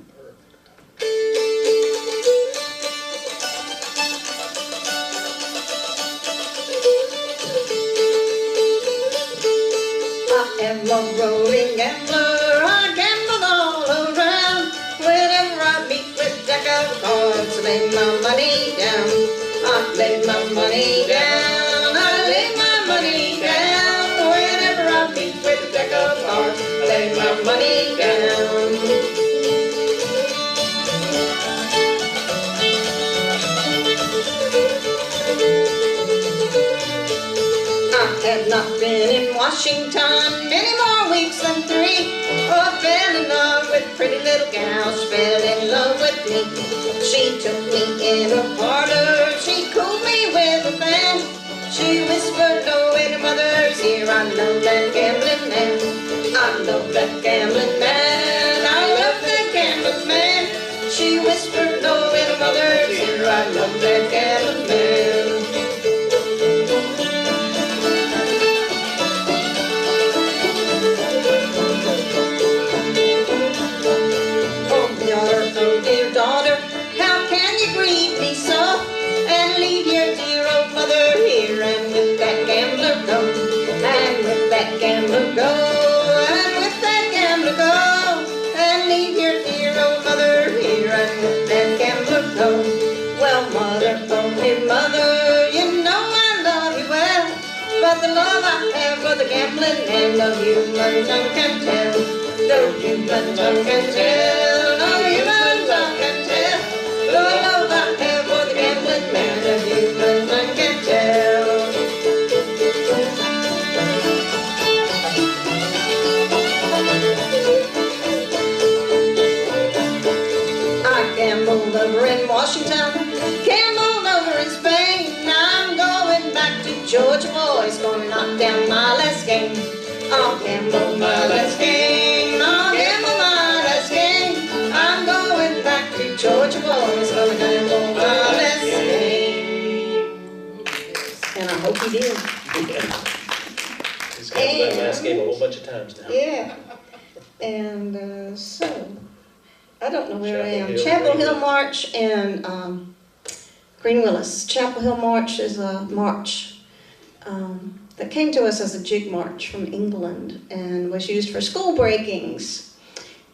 I am a rolling gambler, I gamble all around. Whenever I meet with deck of cards, I lay my money down. I lay my money down, I lay my money down. Whenever I meet with a deck of cards, I lay my money down. I have not been in Washington many more weeks than 3. Oh, I fell in love with a pretty little gal, she fell in love with me. She took me in a parlor, she cooled me with a fan. She whispered, oh, in her mother's ear, I love that gambling man. I love that gambling man, I love that gambling man. She whispered, oh, in her mother's ear, I love that gambling man. Daughter, how can you grieve me so and leave your dear old mother here, and with that gambler go, and with that gambler go, and with that gambler go, and leave your dear old mother here, and with that gambler go. Well, mother, only mother, you know I love you well, but the love I have for the gambling man, no human tongue can tell, no human tongue can tell, no human tongue can tell. The love I have for the gambling man, no human tongue can tell. I gambled over in Washington, gambled over in Spain. I'm going back to Georgia, boys, gonna knock down my last game. I'll gamble my last game, I'll gamble my last game. I'm going back to Georgia, boys, gonna gamble my last game. And I hope he did. He's gambled that last game a whole bunch of times now. Yeah. And so, I don't know where I am. Chapel Chapel Hill Hill March and Green Willis. Chapel Hill March is a march that came to us as a jig march from England and was used for school breakings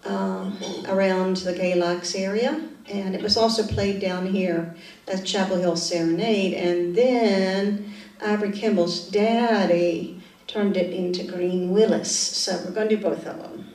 around the Gay Lakes area. And it was also played down here as Chapel Hill Serenade. And then Ivory Kimball's daddy turned it into Green Willis. So we're going to do both of them.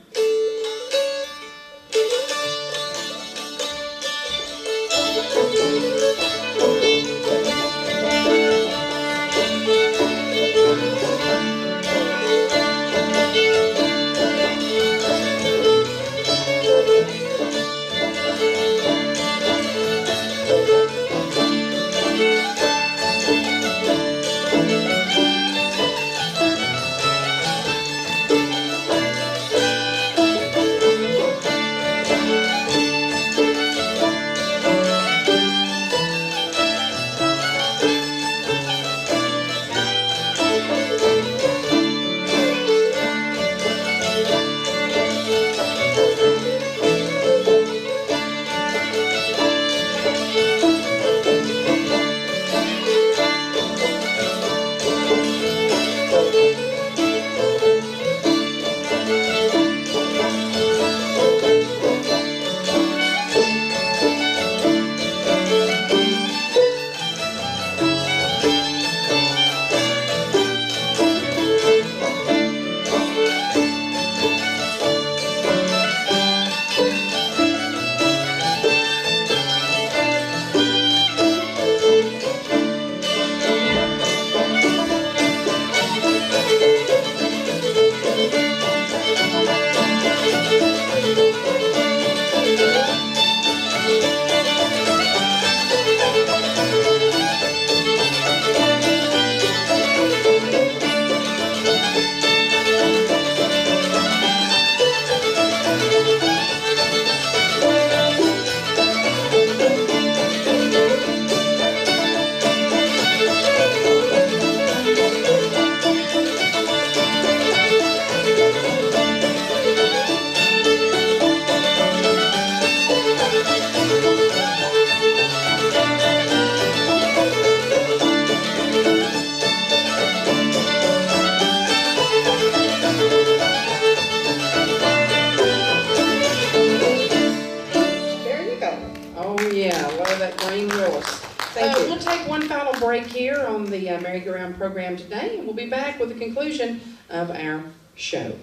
final break here on the merry-go-round program today, and we'll be back with the conclusion of our show.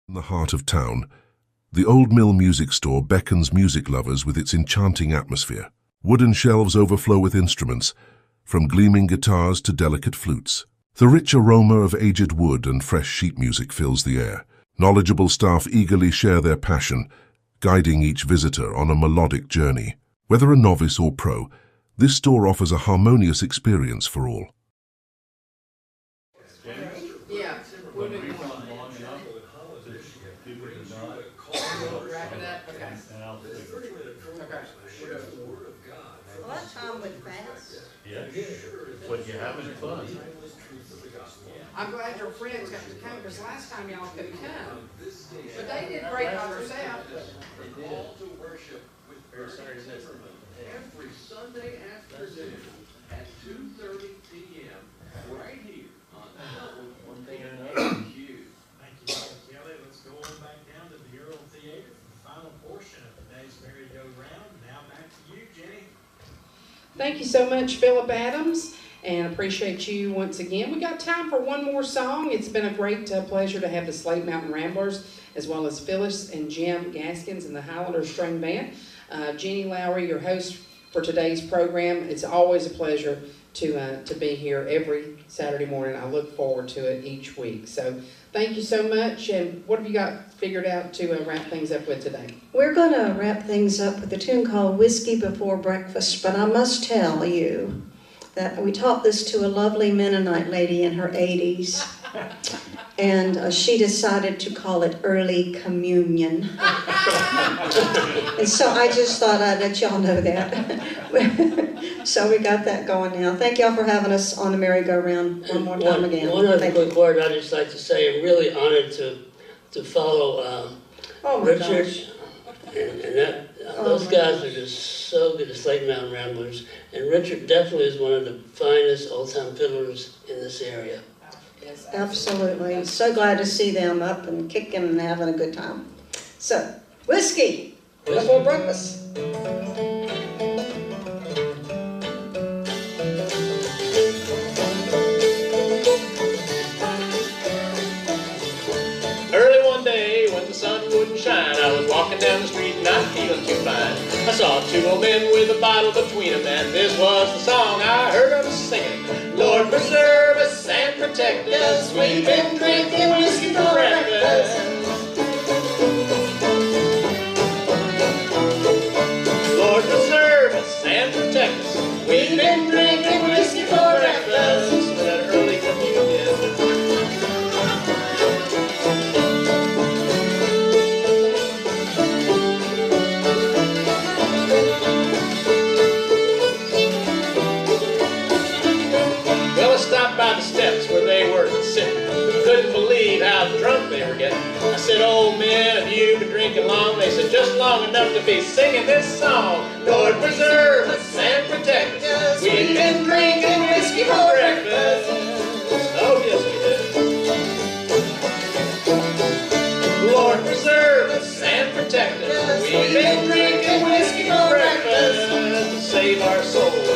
In the heart of town, the Old Mill Music Store beckons music lovers with its enchanting atmosphere. Wooden shelves overflow with instruments, from gleaming guitars to delicate flutes. The rich aroma of aged wood and fresh sheet music fills the air. Knowledgeable staff eagerly share their passion, guiding each visitor on a melodic journey. Whether a novice or pro, this store offers a harmonious experience for all. Yeah. We'll do wrap it up. Okay. Well, that time went fast. Yeah, but you're having fun. I'm glad your friends got to come, because last time y'all couldn't come. But they did great by themselves. All to worship with every Sunday afternoon at 2:30 p.m. right here on One thing or another. Q. Thank you, Kelly. Let's go on back down to the Earl Theater for the final portion of today's merry-go-round. Now back to you, Jenny. Thank you so much, Philip Adams, and appreciate you once again. We got time for one more song. It's been a great pleasure to have the Slate Mountain Ramblers, as well as Phyllis and Jim Gaskins and the Highlander String Band. Jeannie Lowry, your host for today's program. It's always a pleasure to be here every Saturday morning. I look forward to it each week. So thank you so much. And what have you got figured out to wrap things up with today? We're going to wrap things up with a tune called Whiskey Before Breakfast, but I must tell you that we taught this to a lovely Mennonite lady in her 80s, and she decided to call it Early Communion. And so I just thought I'd let y'all know that. So we got that going now. Thank y'all for having us on the merry-go-round one more time again. One other quick word I'd just like to say. I'm really honored to follow Richard. Gosh. And those guys are just so good, the Slate Mountain Ramblers. And Richard definitely is one of the finest old-time fiddlers in this area. Yes, Absolutely. So glad to see them up and kicking and having a good time. So, whiskey before breakfast. Early one day when the sun wouldn't shine, I was walking down the street not feeling too fine. I saw two old men with a bottle between them, and this was the song I heard them singing. Lord preserve us and protect us, we've been drinking whiskey for breakfast. Lord preserve us and protect us, we've been drinking whiskey for breakfast. For that early communion. By the steps where they were sitting, couldn't believe how drunk they were getting. I said, old men, have you been drinking long? They said, just long enough to be singing this song. Lord preserve us and protect us, we've been drinking whiskey for breakfast. Oh yes we did. Lord preserve us and protect us, we've been drinking whiskey for breakfast to save our souls.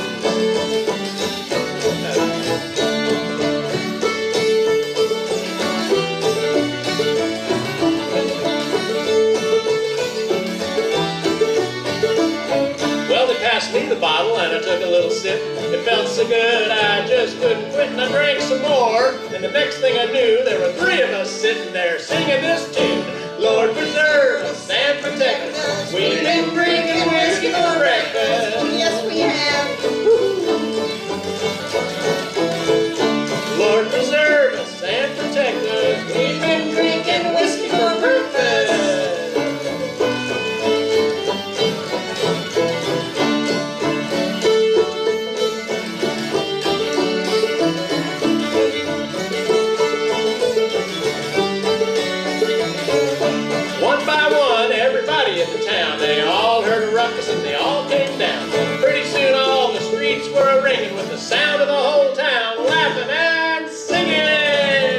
Passed me the bottle and I took a little sip. It felt so good I just couldn't quit, and I drank some more. And the next thing I knew, there were three of us sitting there singing this tune. Lord preserve us and protect us, we've been drinking whiskey for breakfast. Yes, we have. Lord preserve us and protect us, we've been drinking whiskey for breakfast. They all heard a ruckus and they all came down. Pretty soon all the streets were ringing with the sound of the whole town laughing and singing.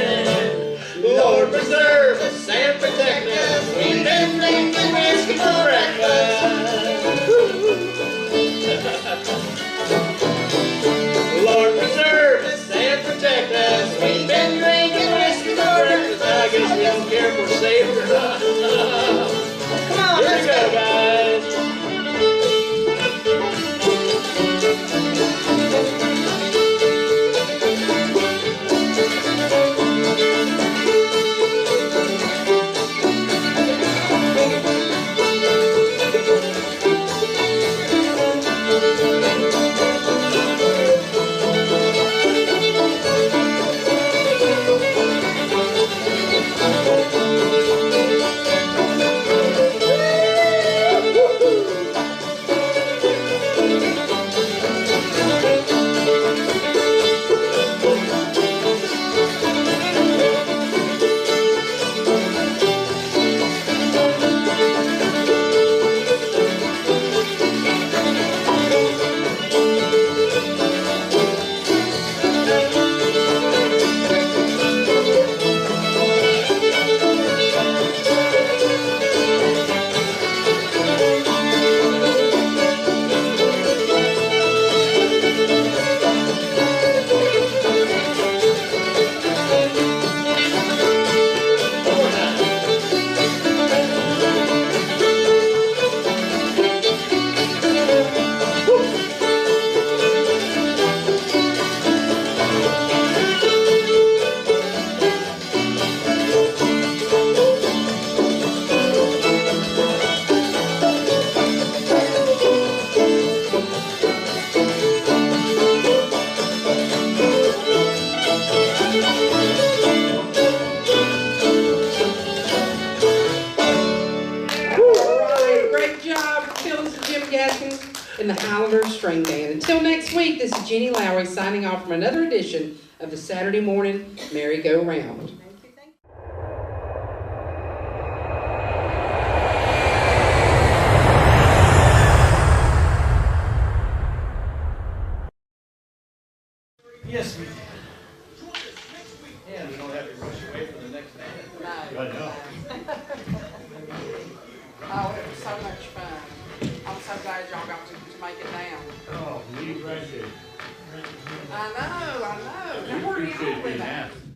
string band. Until next week, this is Jenny Lowry signing off from another edition of the Saturday Morning Merry-Go-Round. Yes, we did. And we don't have to rush away for the next band. No. I know. Oh, it was so much fun. I'm so glad y'all got to make it down. Oh, leave right there. I know. Now where are you Appreciate with being that? asked.